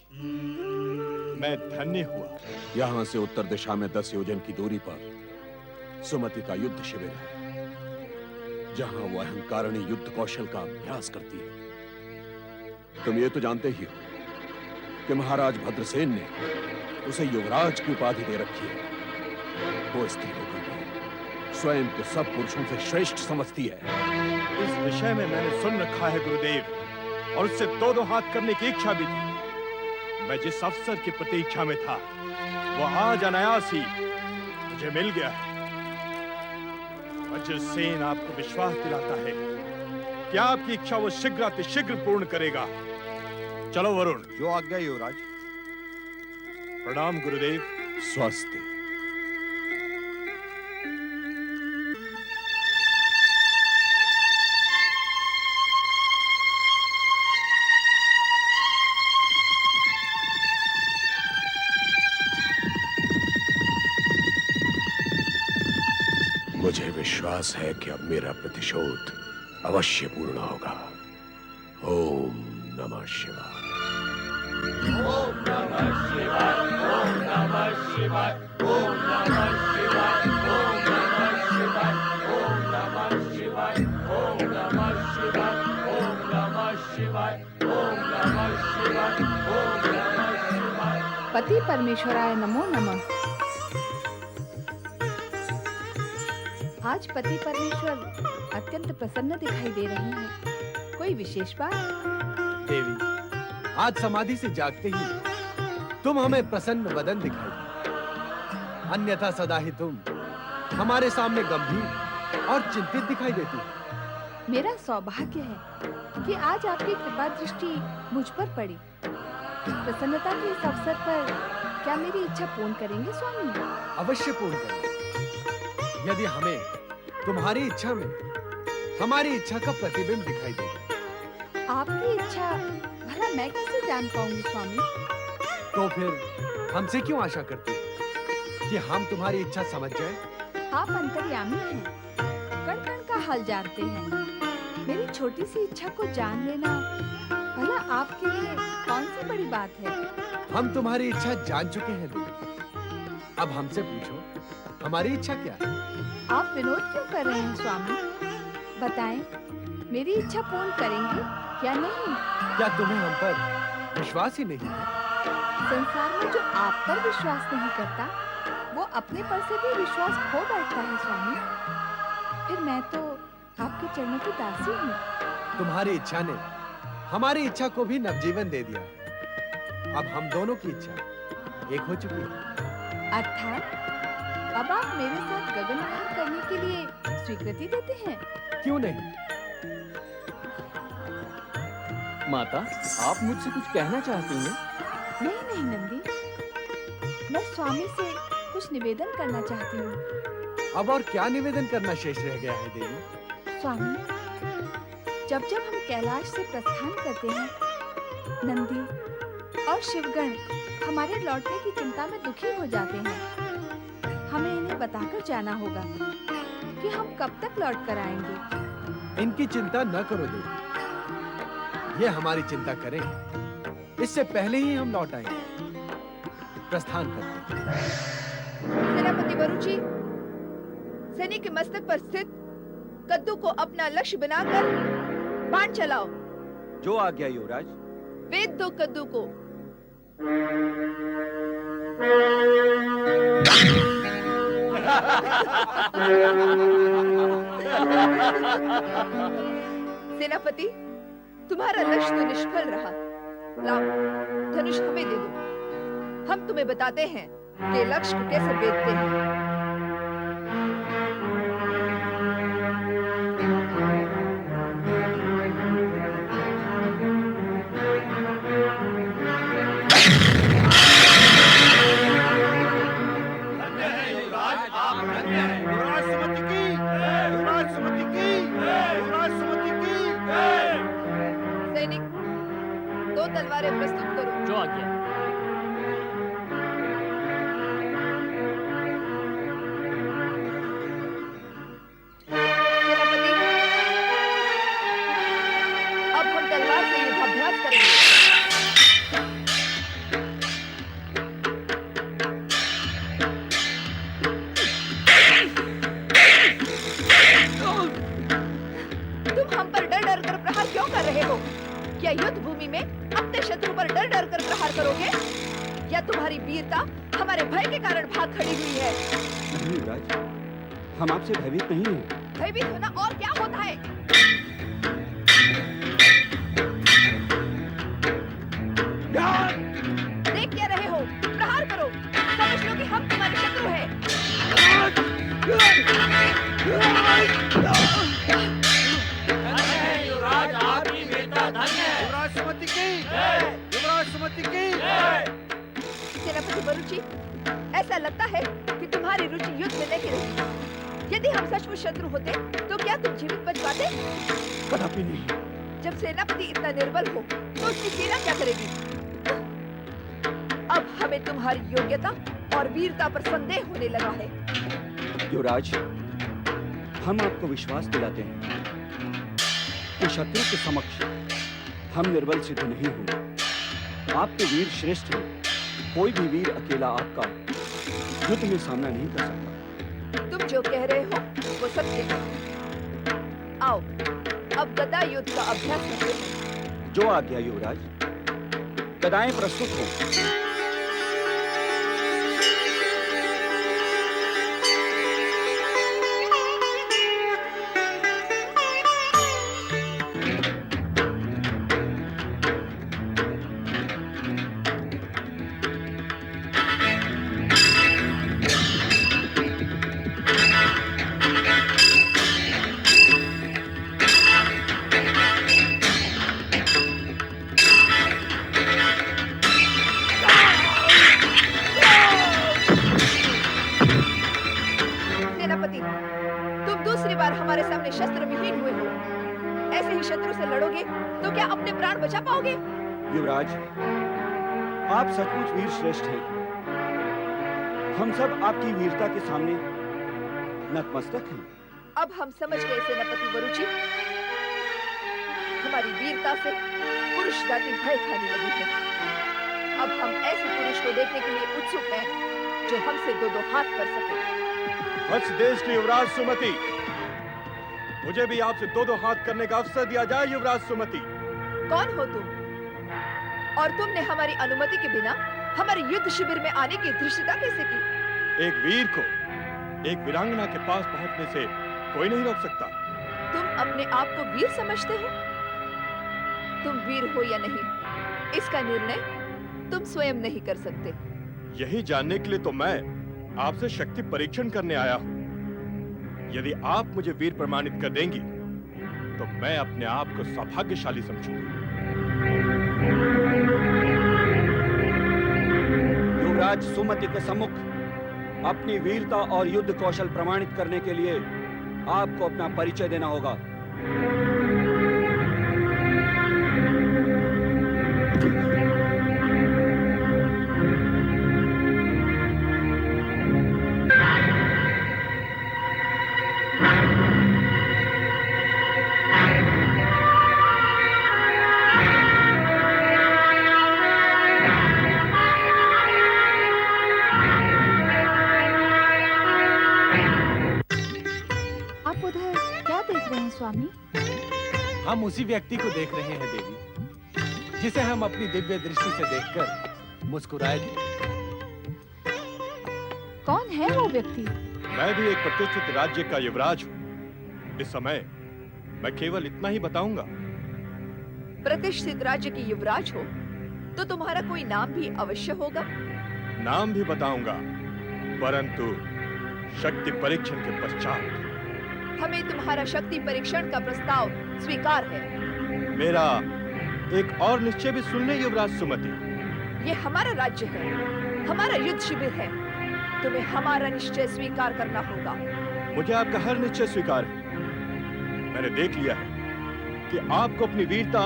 मैं धन्य हुआ। यहाँ से उत्तर दिशा में 10 योजन की दूरी पर सुमति का युद्ध शिविर है, जहाँ वो अहंकारिणी युद्ध कौशल का अभ्यास करती है। तुम ये तो जानते ही हो कि महाराज भद्रसेन ने उसे युवराज की उपाधि दे रखी है। वो स्त्री होकर भी स्वयं को सब पुरुषों से श्रेष्ठ समझती है। इस विषय में मैंने सुन रखा है गुरुदेव, और उससे दो हाथ करने की इच्छा भी थी। मैं जिस अवसर की प्रतीक्षा में था वो आज अनायास ही मुझे मिल गया है। वज्रसेन आपको विश्वास दिलाता है कि आपकी इच्छा वो शीघ्र पूर्ण करेगा। चलो वरुण। जो आज्ञा युवराज। प्रणाम गुरुदेव। स्वस्ति। मुझे विश्वास है कि अब मेरा प्रतिशोध अवश्य पूर्ण होगा। ओम नमः शिवाय। ओम नमः शिवाय। ओम नमः शिवाय। पति परमेश्वराय नमो नमः। आज पति परमेश्वर अत्यंत प्रसन्न दिखाई दे रहे हैं। कोई विशेष बात? देवी, आज समाधि से जागते ही तुम हमें प्रसन्न वदन दिखाई दी। अन्यथा सदा ही तुम हमारे सामने गंभीर और चिंतित दिखाई देती हो। मेरा सौभाग्य है कि आज आपकी कृपा दृष्टि मुझ पर पड़ी। प्रसन्नता के इस अवसर पर क्या मेरी इच्छा पूर्ण करेंगे स्वामी? अवश्य पूर्ण करें। यदि हमें तुम्हारी इच्छा में हमारी इच्छा का प्रतिबिंब दिखाई देगा। आपकी इच्छा भला मैं कैसे जान पाऊंगी स्वामी? तो फिर हमसे क्यों आशा करती हो कि हम तुम्हारी इच्छा समझ जाएं? आप अंतर्यामी हैं, कण कण का हाल जानते हैं। मेरी छोटी सी इच्छा को जान लेना भला आपके लिए कौन सी बड़ी बात है? हम तुम्हारी इच्छा जान चुके हैं देवी। अब हमसे पूछो हमारी इच्छा क्या है? आप विनोद क्यों कर रहे हैं स्वामी? बताएं, मेरी इच्छा पूर्ण करेंगे या नहीं? क्या तुम्हें हम पर विश्वास ही नहीं है? संसार में जो आप पर विश्वास नहीं करता, वो अपने पर से भी विश्वास खो बैठता है स्वामी। फिर मैं तो आपके चरणों की दासी हूँ। तुम्हारी इच्छा ने हमारी इच्छा को भी नवजीवन दे दिया। अब हम दोनों की इच्छा एक हो चुकी है। अर्थात अब आप मेरे साथ गगन विहार करने के लिए स्वीकृति देते हैं? क्यों नहीं? माता, आप मुझसे कुछ कहना चाहती हैं? नहीं नहीं नंदी, मैं स्वामी से कुछ निवेदन करना चाहती हूँ। अब और क्या निवेदन करना शेष रह गया है देवी? स्वामी, जब जब हम कैलाश से प्रस्थान करते हैं, नंदी और शिवगण हमारे लौटने की चिंता में दुखी हो जाते हैं। हमें इन्हें बताकर जाना होगा कि हम कब तक लौट कर आएंगे। इनकी चिंता न करो देवी, ये हमारी चिंता करें इससे पहले ही हम लौट आएंगे। प्रस्थान करते हैं। सेनापति वरुचि, सैनिक के मस्तक पर स्थित कद्दू को अपना लक्ष्य बनाकर बाण चलाओ। जो आज्ञा युवराज। वेद दो कद्दू को। सेनापति, तुम्हारा लक्ष्य तो निष्फल रहा। लाओ, धनुष हमें दे दो। हम तुम्हें बताते हैं कि लक्ष्य को कैसे वेदते हैं। सैनिक, दो तलवारें प्रस्तुत करो। जो आज्ञा। सेनापति, अब हम तलवार से युद्धाभ्यास करेंगे। तुम हम पर डर डर कर प्रहार क्यों कर रहे हो? क्या युद्ध भूमि में अपने शत्रु पर डर डर कर प्रहार करोगे? या तुम्हारी वीरता हमारे भय के कारण भाग खड़ी हुई है? नहीं युवराज, हम आपसे भयभीत नहीं हैं। भयभीत होना और क्या होता है? देख क्या रहे हो? प्रहार करो, समझ लो कि हम तुम्हारे शत्रु हैं। युवराज, आपकी वीरता धन्य है। युवराज सुमति की, युवराज सुमति की। सेनापति वरुचि, ऐसा लगता है कि तुम्हारी रुचि युद्ध में नहीं रही। यदि हम सचमुच शत्रु होते तो क्या तुम जीवित बच पाते? कदापि नहीं। जब सेनापति इतना निर्बल हो तो उसकी सेना क्या करेगी? अब हमें तुम्हारी योग्यता और वीरता पर संदेह होने लगा है। युवराज, हम आपको विश्वास दिलाते हैं कि शत्रु के समक्ष हम निर्बल सिद्ध नहीं होंगे। आपके वीर श्रेष्ठ हैं। कोई भी वीर अकेला आपका युद्ध में सामना नहीं कर सकता। तुम जो कह रहे हो वो सत्य है। आओ अब गदा युद्ध का अभ्यास करते हैं। जो आज्ञा युवराज। गदाएं प्रस्तुत हो। सेनापति, तुम दूसरी बार हमारे सामने शस्त्र विहीन हुए हो। ऐसे ही शत्रु से लड़ोगे तो क्या अपने प्राण बचा पाओगे? युवराज, आप सचमुच वीर श्रेष्ठ हैं। हम सब आपकी वीरता के सामने नतमस्तक हैं। अब हम समझ गए सेनापति वरुचि, हमारी वीरता से पुरुष जाति भय खाने लगी है। अब हम ऐसे पुरुष को देखने के लिए उत्सुक हैं जो हमसे दो दो हाथ कर सके। वत्स देश की युवराज सुमति, मुझे भी आपसे दो दो हाथ करने का अवसर दिया जाए। युवराज सुमति, कौन हो तुम? और तुमने हमारी अनुमति के बिना हमारे युद्ध शिविर में आने की धृष्टता कैसे की? एक वीर को एक वीरांगना के पास पहुंचने से कोई नहीं रोक सकता। तुम अपने आप को वीर समझते हो? तुम वीर हो या नहीं, इसका निर्णय तुम स्वयं नहीं कर सकते। यही जानने के लिए तो मैं आपसे शक्ति परीक्षण करने आया हूं। यदि आप मुझे वीर प्रमाणित कर देंगी तो मैं अपने आप को सौभाग्यशाली समझूंगा। युवराज सुमति के सम्मुख अपनी वीरता और युद्ध कौशल प्रमाणित करने के लिए आपको अपना परिचय देना होगा। स्वामी, हम उसी व्यक्ति को देख रहे हैं देवी, जिसे हम अपनी दिव्य दृष्टि से देखकर मुस्कुराए थे। कौन है वो व्यक्ति? मैं भी एक प्रतिष्ठित राज्य का युवराज हूँ। इस समय मैं केवल इतना ही बताऊंगा। प्रतिष्ठित राज्य की युवराज हो तो तुम्हारा कोई नाम भी अवश्य होगा। नाम भी बताऊंगा, परंतु शक्ति परीक्षण के पश्चात। हमें तुम्हारा शक्ति परीक्षण का प्रस्ताव स्वीकार है। मेरा एक और निश्चय भी सुन ले युवराज सुमति। ये हमारा राज्य है, हमारा युद्ध शिविर है। तुम्हें हमारा निश्चय स्वीकार करना होगा। मुझे आपका हर निश्चय स्वीकार है। मैंने देख लिया है कि आपको अपनी वीरता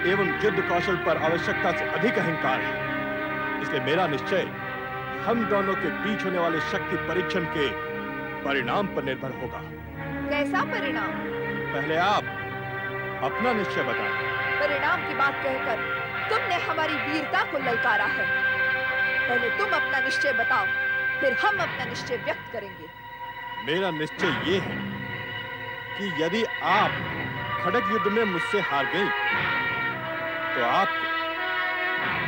एवं युद्ध कौशल पर आवश्यकता से अधिक अहंकार है। इसलिए मेरा निश्चय हम दोनों के बीच होने वाले शक्ति परीक्षण के परिणाम पर निर्भर होगा। कैसा परिणाम? पहले आप अपना निश्चय बताएं। परिणाम की बात कहकर तुमने हमारी वीरता को ललकारा है। पहले तुम अपना निश्चय बताओ, फिर हम अपना निश्चय व्यक्त करेंगे। मेरा निश्चय ये है कि यदि आप खड़ग युद्ध में मुझसे हार गई तो आपको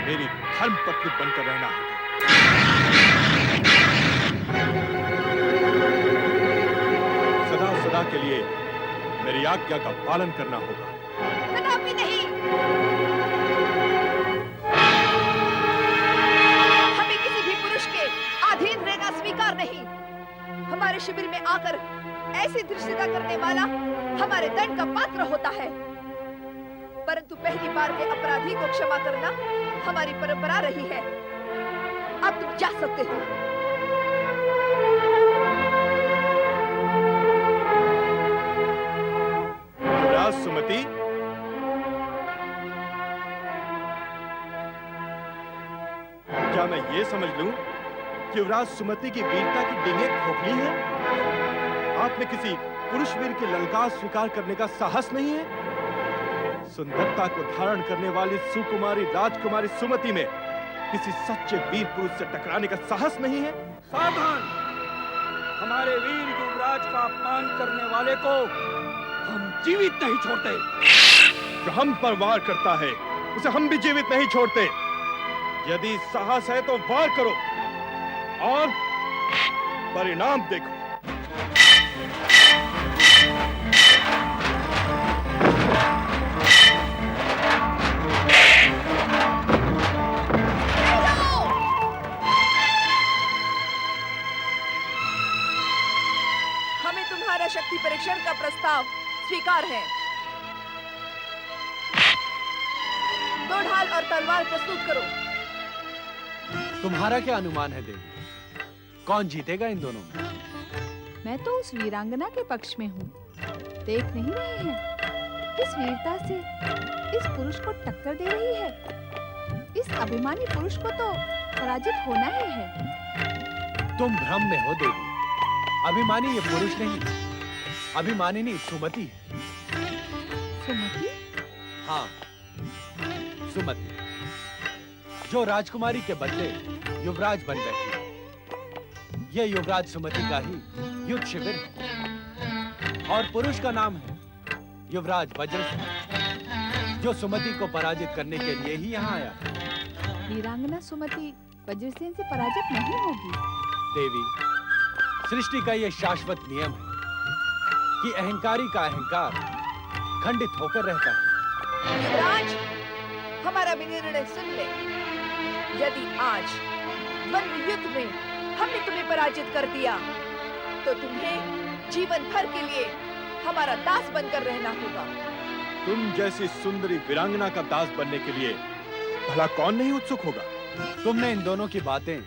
मेरी धर्म पत्नी बनकर रहना होगा। सदा सदा के लिए मेरी आज्ञा का पालन करना होगा। कदापि नहीं। हमें किसी भी पुरुष के अधीन रहना स्वीकार नहीं। हमारे शिविर में आकर ऐसी धृष्टता करने वाला हमारे दंड का पात्र होता है। परंतु पहली बार के अपराधी को क्षमा करना हमारी परंपरा रही है। अब तुम जा सकते हो। युवराज सुमति, क्या मैं ये समझ लूं कि युवराज सुमति की वीरता की डींगें खोखली हैं? आप में किसी पुरुष वीर की ललकार स्वीकार करने का साहस नहीं है? सुंदरता को धारण करने वाली सुकुमारी राजकुमारी सुमति में किसी सच्चे वीर पुरुष से टकराने का साहस नहीं है? सावधान! हमारे वीर युवराज का अपमान करने वाले को हम जीवित नहीं छोड़ते। जो हम पर वार करता है उसे हम भी जीवित नहीं छोड़ते। यदि साहस है तो वार करो और परिणाम देखो। हमें तुम्हारा शक्ति परीक्षण का प्रस्ताव स्वीकार है। दो ढाल और तलवार प्रस्तुत करो। तुम्हारा क्या अनुमान है देवी? कौन जीतेगा इन दोनों में? मैं तो उस वीरांगना के पक्ष में हूँ। देख नहीं रहे हैं किस वीरता से इस पुरुष को टक्कर दे रही है। इस अभिमानी पुरुष को तो पराजित होना ही है। तुम भ्रम में हो देवी। अभिमानी ये पुरुष नहीं, अभिमानिनी सुमति है। सुमति? हाँ, सुमति, जो राजकुमारी के बदले युवराज बन बैठी है। यह युवराज सुमति का ही युद्ध शिविर है और पुरुष का नाम है युवराज वज्रसेन, जो सुमति को पराजित करने के लिए ही यहाँ आया है। वीरांगना सुमति वज्रसेन से पराजित नहीं होगी। देवी, सृष्टि का यह शाश्वत नियम है कि अहंकारी का अहंकार खंडित होकर रहता है। युवराज, हमारा विनिर्णय सुन ले। यदि आज वन युद्ध में हमने तुम्हें पराजित कर दिया तो तुम्हें जीवन भर के लिए हमारा दास बनकर रहना होगा। तुम जैसी सुंदरी वीरांगना का दास बनने के लिए भला कौन नहीं उत्सुक होगा? तुमने इन दोनों की बातें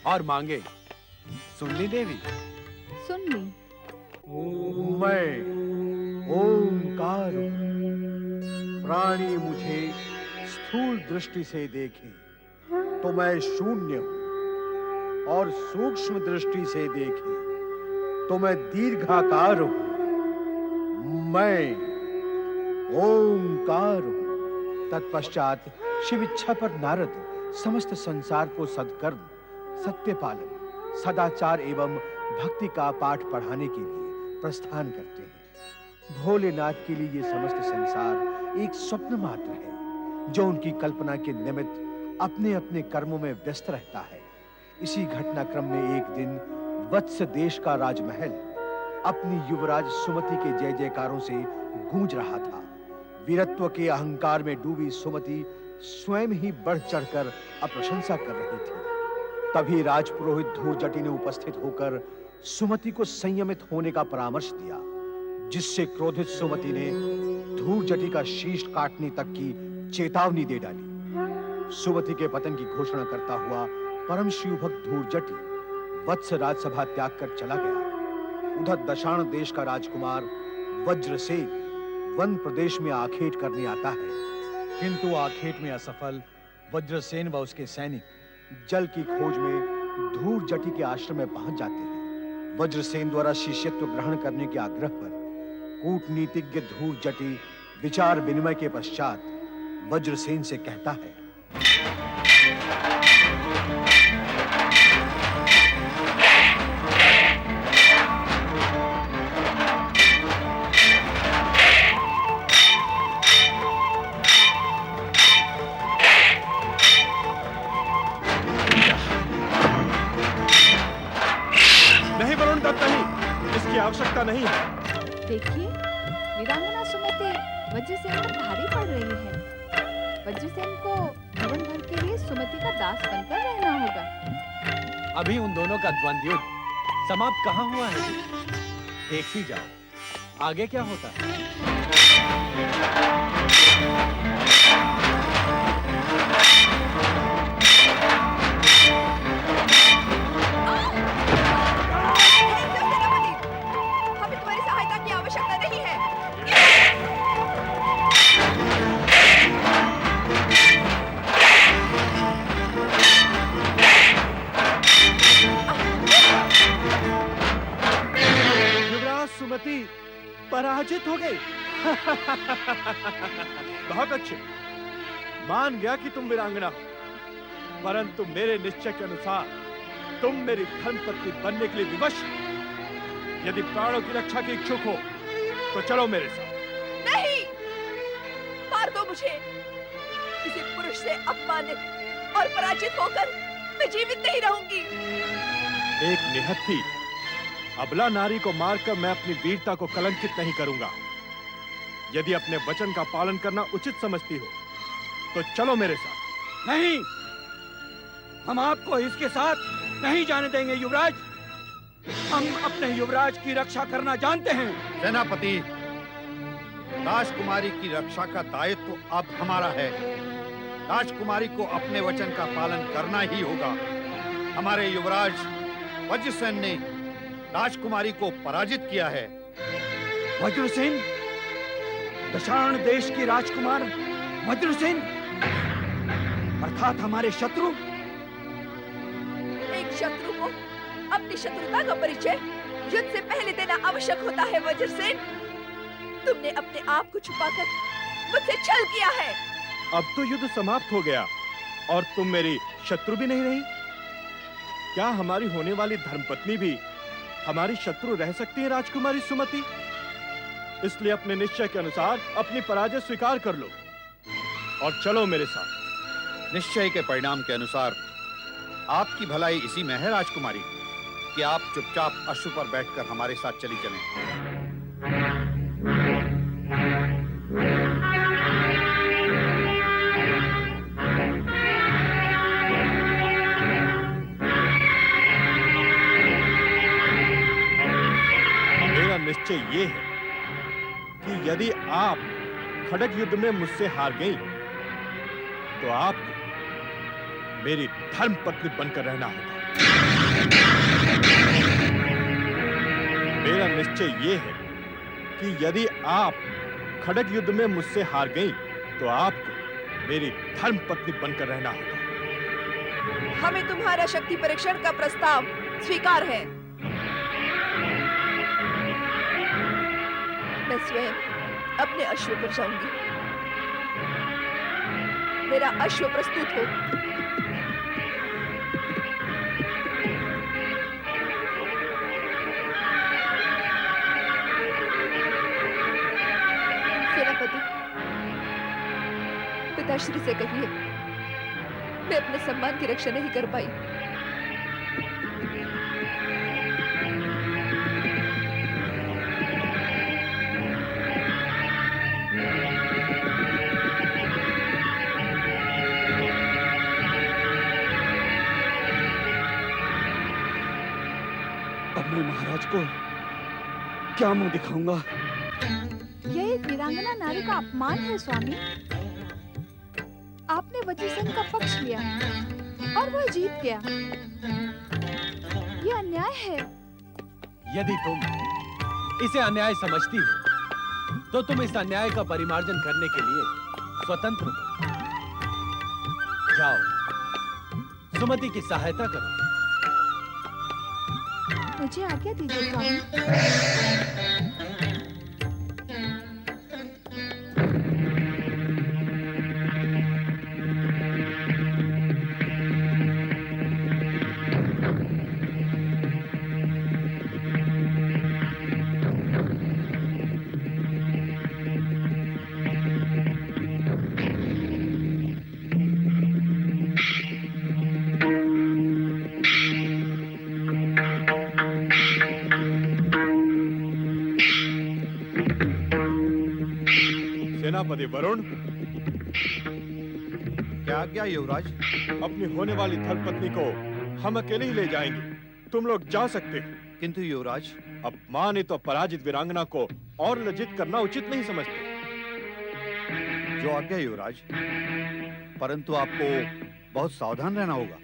और मांगे सुन ली देवी? सुन ली। मैं ओंकार हूं। प्राणी मुझे स्थूल दृष्टि से देखे तो मैं शून्य हूं और सूक्ष्म दृष्टि से देखे तो मैं दीर्घाकार हूं। मैं ओंकार हूं। तत्पश्चात शिव इच्छा पर नारद समस्त संसार को सत्कर्म, सत्य पालन, सदाचार एवं भक्ति का पाठ पढ़ाने के लिए प्रस्थान करते हैं। भोलेनाथ के लिए ये समस्त संसार एक स्वप्न मात्र है जो उनकी कल्पना के निमित्त अपने अपने कर्मों में व्यस्त रहता है। इसी घटनाक्रम में एक दिन वत्स देश का राजमहल अपनी युवराज सुमति के जय जयकारों से गूंज रहा था। वीरत्व के अहंकार में डूबी सुमति स्वयं ही बढ़ चढ़कर अप्रशंसा कर रही थी। तभी राजपुरोहित धूर्जटि ने उपस्थित होकर सुमति को संयमित होने का परामर्श दिया, जिससे क्रोधित सुमति ने धूर्जटि का शीश काटने तक की चेतावनी दे डाली। सुमति के पतन की घोषणा करता हुआ परम शिवभक्त धूर्जटि वत्स राजसभा त्याग कर चला गया। उधर दशाण देश का राजकुमार वज्रसेन वन प्रदेश में आखेट करने आता है, किंतु आखेट में असफल वज्रसेन व उसके सैनिक जल की खोज में धूर्जटि के आश्रम में पहुंच जाते हैं। वज्रसेन द्वारा शिष्यत्व ग्रहण करने के आग्रह पर कूटनीतिज्ञ धूर्जटि विचार विनिमय के पश्चात वज्रसेन से कहता है, नहीं वरुण दत्त, नहीं, इसकी आवश्यकता नहीं है। देखिए, वीरांगना सुमति वज्रसेन पर भारी पड़ रही है। वज्रसेन को जीवन भर के लिए सुमति का दास बनकर रहना होगा। अभी उन दोनों का द्वंद्व युद्ध समाप्त कहाँ हुआ है? देखती जाओ आगे क्या होता है। हमें तुम्हारी सहायता की आवश्यकता नहीं है। युवराज सुमति पराजित हो गई। बहुत अच्छे, मान गया कि तुम वीरांगना हो, परंतु मेरे निश्चय के अनुसार तुम मेरी धर्मपत्नी बनने के लिए विवश हो। यदि प्राणों की रक्षा की इच्छुक हो तो चलो मेरे साथ। नहीं, मार दो मुझे। किसी पुरुष से अपमानित और पराजित होकर मैं जीवित नहीं रहूंगी। एक निहत्थी अबला नारी को मारकर मैं अपनी वीरता को कलंकित नहीं करूंगा। यदि अपने वचन का पालन करना उचित समझती हो तो चलो मेरे साथ। नहीं, हम आपको इसके साथ नहीं जाने देंगे युवराज। हम अपने युवराज की रक्षा करना जानते हैं। सेनापति, राजकुमारी की रक्षा का दायित्व तो अब हमारा है। राजकुमारी को अपने वचन का पालन करना ही होगा। हमारे युवराज वज्रसेन ने राजकुमारी को पराजित किया है। वज्रसेन, दशार्ण देश की राजकुमार वज्रसेन, अर्थात हमारे शत्रु। एक शत्रु को अपनी शत्रुता का परिचय युद्ध से पहले देना आवश्यक होता है। वज्रसेन, तुमने अपने आप को छुपाकर मुझसे छल किया है। अब तो युद्ध समाप्त हो गया और तुम मेरी शत्रु भी नहीं रही। क्या हमारी होने वाली धर्मपत्नी भी हमारी शत्रु रह सकती है राजकुमारी सुमति? इसलिए अपने निश्चय के अनुसार अपनी पराजय स्वीकार कर लो और चलो मेरे साथ। निश्चय के परिणाम के अनुसार आपकी भलाई इसी में है राजकुमारी कि आप चुपचाप अश्व पर बैठकर हमारे साथ चली चलें। मेरा निश्चय ये है कि यदि आप खड़ग युद्ध में मुझसे हार गई तो आपको मेरी धर्मपत्नी बनकर रहना होगा। मेरा निश्चय ये है कि यदि आप खड़ग युद्ध में मुझसे हार गई तो आपको मेरी धर्मपत्नी बनकर रहना होगा। हमें तुम्हारा शक्ति परीक्षण का प्रस्ताव स्वीकार है। मैं स्वयं अपने अश्व पर जाऊंगी। मेरा अश्व प्रस्तुत हो। सेनापति, पिताश्री से कहिए मैं अपने सम्मान की रक्षा नहीं कर पाई। अब मैं महाराज को क्या मुंह दिखाऊंगा? यह एक वीरांगना नारी का अपमान है स्वामी। आपने वज्रसेन का पक्ष लिया और वह जीत गया। यह अन्याय है। यदि तुम इसे अन्याय समझती हो तो तुम इस अन्याय का परिमार्जन करने के लिए स्वतंत्र हो। जाओ, सुमति की सहायता करो। मुझे आज्ञा दीजिए स्वामी। सेनापति वरुण, क्या आज्ञा युवराज? अपनी होने वाली धर्मपत्नी को हम अकेले ही ले जाएंगे। तुम लोग जा सकते हैं। किंतु युवराज, अपमानित और पराजित वीरांगना को और लज्जित करना उचित नहीं समझते। जो आज्ञा युवराज, परंतु आपको बहुत सावधान रहना होगा।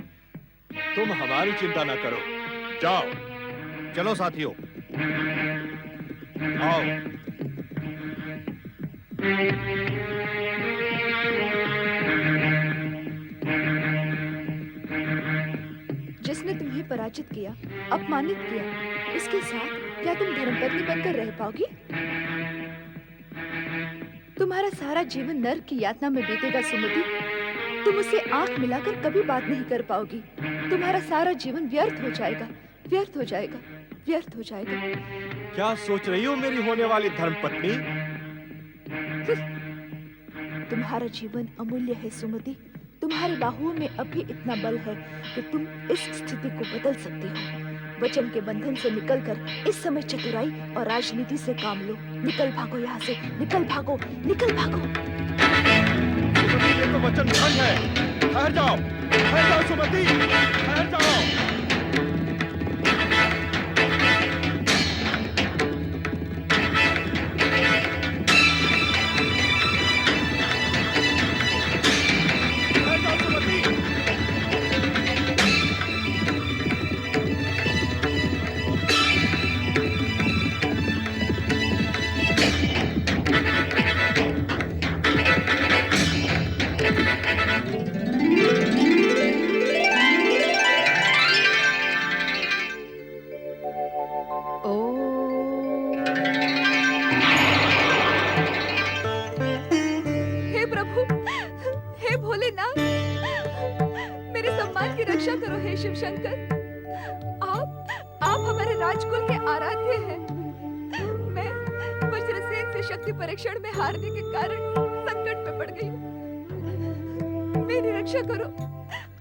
तुम हमारी चिंता न करो, जाओ। चलो साथियों, आओ। जिसने तुम्हें पराजित किया, अपमानित किया, उसके साथ क्या तुम धर्मपत्नी बनकर रह पाओगी? तुम्हारा सारा जीवन नर्क की यातना में बीतेगा सुमति। तुम उससे आंख मिलाकर कभी बात नहीं कर पाओगी। तुम्हारा सारा जीवन व्यर्थ हो जाएगा, व्यर्थ हो जाएगा, व्यर्थ हो जाएगा। क्या सोच रही हो मेरी होने वाली धर्मपत्नी? तुम्हारा जीवन अमूल्य है सुमति। तुम्हारी बाहुओं में अभी इतना बल है कि तुम इस स्थिति को बदल सकती हो। वचन के बंधन से निकलकर इस समय चतुराई और राजनीति से काम लो। निकल भागो यहाँ से, निकल भागो, निकल भागो। सुमति, ये तो वचन भंग है। ठहर जाओ सुमति, ठहर जाओ। हे प्रभु, हे भोलेनाथ, मेरे सम्मान की रक्षा करो। हे शिव शंकर, आप हमारे राजकुल के आराध्य हैं। मैं वज्रसेन से शक्ति परीक्षण में हारने के कारण संकट में पड़ गई हूँ। मेरी रक्षा करो,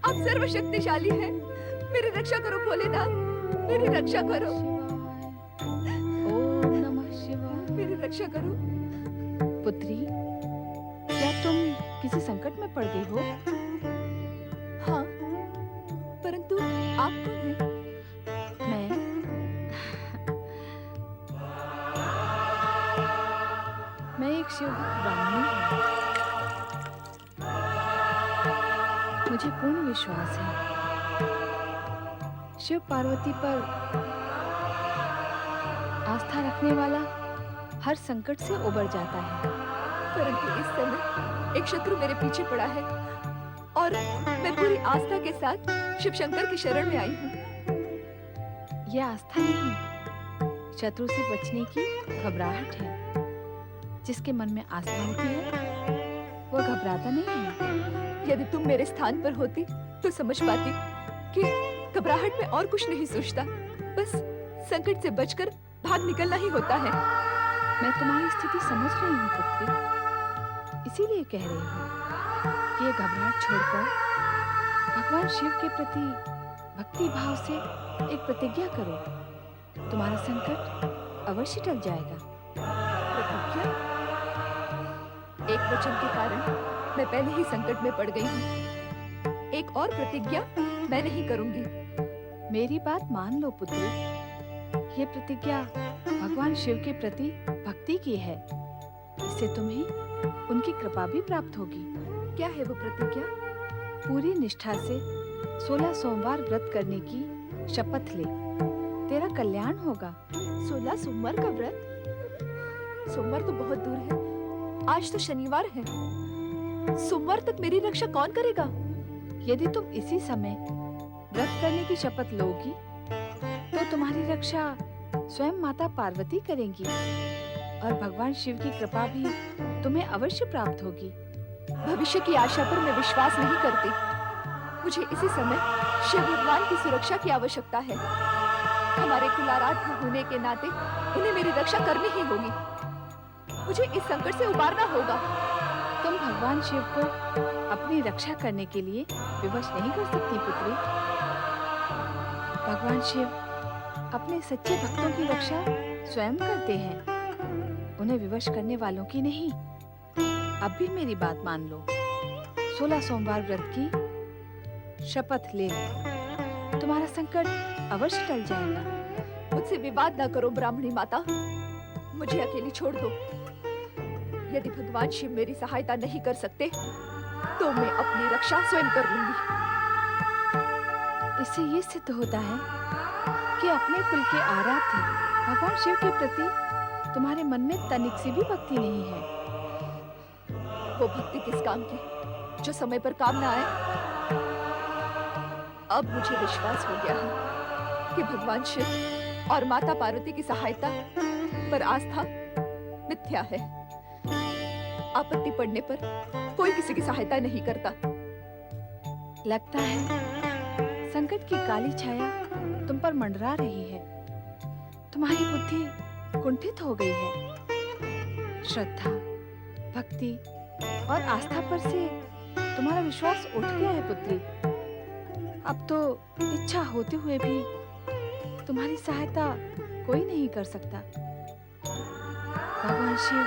आप सर्वशक्तिशाली हैं। मेरी रक्षा करो भोलेनाथ, मेरी रक्षा करो। ओम नमः शिवाय। मेरी रक्षा करो। पुत्री, क्या तुम किसी संकट में पड़ गई हो? हाँ, परंतु आप कौन हैं? मैं एक शिवभक्त ब्राह्मणी हूँ। मुझे पूर्ण विश्वास है शिव पार्वती पर आस्था रखने वाला हर संकट से उबर जाता है। परंतु इस समय एक शत्रु मेरे पीछे पड़ा है और मैं पूरी आस्था के साथ शिव शंकर की शरण में आई हूँ। यह आस्था नहीं, शत्रु से बचने की घबराहट है। जिसके मन में आस्था होती है वह घबराता नहीं है। यदि तुम मेरे स्थान पर होती तो समझ पाती कि घबराहट में और कुछ नहीं सोचता, बस संकट से बचकर भाग निकलना ही होता है। मैं तुम्हारी स्थिति समझ रही हूँ पुत्री, इसीलिए कह रही हूँ कि ये घबराहट छोड़कर भगवान शिव के प्रति भक्ति भाव से एक प्रतिज्ञा करो। तुम्हारा संकट अवश्य टल जाएगा। प्रतिज्ञा? एक वचन के कारण मैं पहले ही संकट में पड़ गई हूँ। एक और प्रतिज्ञा मैं नहीं करूंगी। मेरी बात मान लो पुत्री, ये प्रतिज्ञा भगवान शिव के प्रति भक्ति की है। इससे तुम्हें उनकी कृपा भी प्राप्त होगी। क्या है वो प्रतिज्ञा? पूरी निष्ठा से 16 सोमवार व्रत करने की शपथ ले, तेरा कल्याण होगा। 16 सोमवार का व्रत? सोमवार तो बहुत दूर है, आज तो शनिवार है। सोमवार तक मेरी रक्षा कौन करेगा? यदि तुम इसी समय व्रत करने की शपथ लोगी तो तुम्हारी रक्षा स्वयं माता पार्वती करेंगी और भगवान शिव की कृपा भी तुम्हें अवश्य प्राप्त होगी। भविष्य की आशा पर मैं विश्वास नहीं करती। मुझे इसी समय शिव भगवान की सुरक्षा की आवश्यकता है। हमारे कुलाराध्य होने के नाते उन्हें मेरी रक्षा करनी ही होगी। मुझे इस संकट से उबारना होगा। तुम भगवान शिव को अपनी रक्षा करने के लिए विवश नहीं कर सकती पुत्री। भगवान शिव अपने सच्चे भक्तों की रक्षा स्वयं करते हैं, उन्हें विवश करने वालों की नहीं। अब भी मेरी बात मान लो, 16 सोमवार व्रत की शपथ ले लो, तुम्हारा संकट अवश्य टल जाएगा। मुझसे विवाद न करो ब्राह्मणी माता, मुझे अकेली छोड़ दो। यदि भगवान शिव मेरी सहायता नहीं कर सकते तो मैं अपनी रक्षा स्वयं कर लूंगी। इससे ये सिद्ध होता है कि अपने कुल के आराध्य भगवान शिव के प्रति तुम्हारे मन में तनिक सी भी भक्ति नहीं है। वो भक्ति किस काम की जो समय पर काम ना आए? अब मुझे विश्वास हो गया है कि भगवान शिव और माता पार्वती की सहायता पर आस्था मिथ्या है। आपत्ति पड़ने पर कोई किसी की सहायता नहीं करता। लगता है संकट की काली छाया तुम पर मंडरा रही है। तुम्हारी बुद्धि कुंठित हो गई है। श्रद्धा, भक्ति और आस्था पर से तुम्हारा विश्वास उठ गया है पुत्री। अब तो इच्छा होते हुए भी तुम्हारी सहायता कोई नहीं कर सकता। भगवान शिव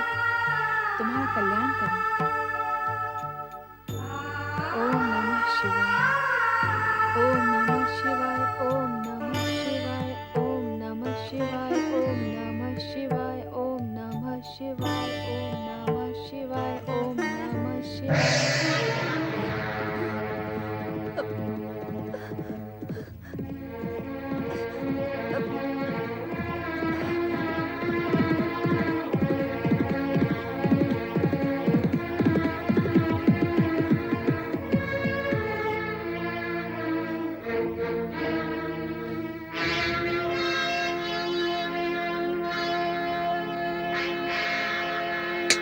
तुम्हारा कल्याण करें। ओम नमः शिवाय, ओम नमः शिवाय, ओम नमः शिवाय, ओम नमः शिवाय, ओम नमः शिवाय, ओम नमः शिवाय, ओम नमः शिवाय, ओम नमः शिवाय।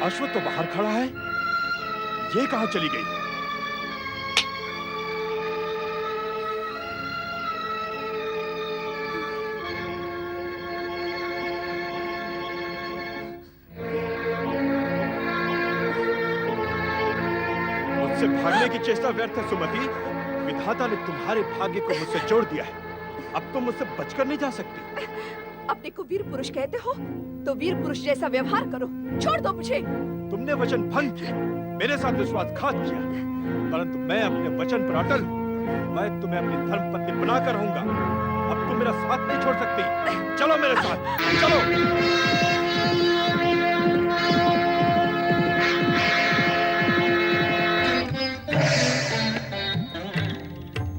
अश्वत्थ तो बाहर खड़ा है, ये कहां चली गई? मुझसे भागने की चेष्टा व्यर्थ है सुमति। विधाता ने तुम्हारे भाग्य को मुझसे जोड़ दिया है। अब तुम मुझसे बचकर नहीं जा सकती। अपने को वीर पुरुष कहते हो तो वीर पुरुष जैसा व्यवहार करो। छोड़ दो मुझे। तुमने वचन भंग किया, मेरे साथ विश्वासघात किया, परंतु मैं अपने वचन पर अटल हूं। मैं तुम्हें अपनी धर्मपत्नी बनाकर रहूंगा। अब तुम मेरा साथ नहीं छोड़ सकती। चलो मेरे साथ, चलो।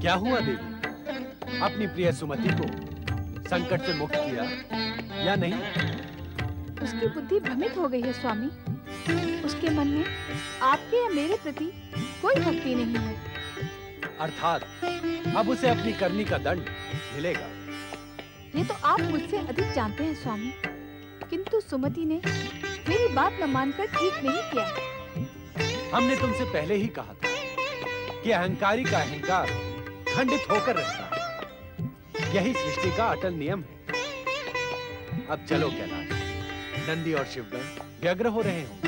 क्या हुआ देवी? अपनी प्रिय सुमति को संकट से मुक्त किया या नहीं? उसकी बुद्धि भ्रमित हो गई है स्वामी। उसके मन में आपके या मेरे प्रति कोई भक्ति नहीं है। अर्थात अब उसे अपनी करनी का दंड मिलेगा। ये तो आप मुझसे अधिक जानते हैं स्वामी, किंतु सुमति ने मेरी बात न मानकर ठीक नहीं किया। हमने तुमसे पहले ही कहा था कि अहंकारी का अहंकार खंडित होकर रहता है। यही सृष्टि का अटल नियम है। अब चलो कैलाश, नंदी और शिवगण व्यग्र हो रहे होंगे।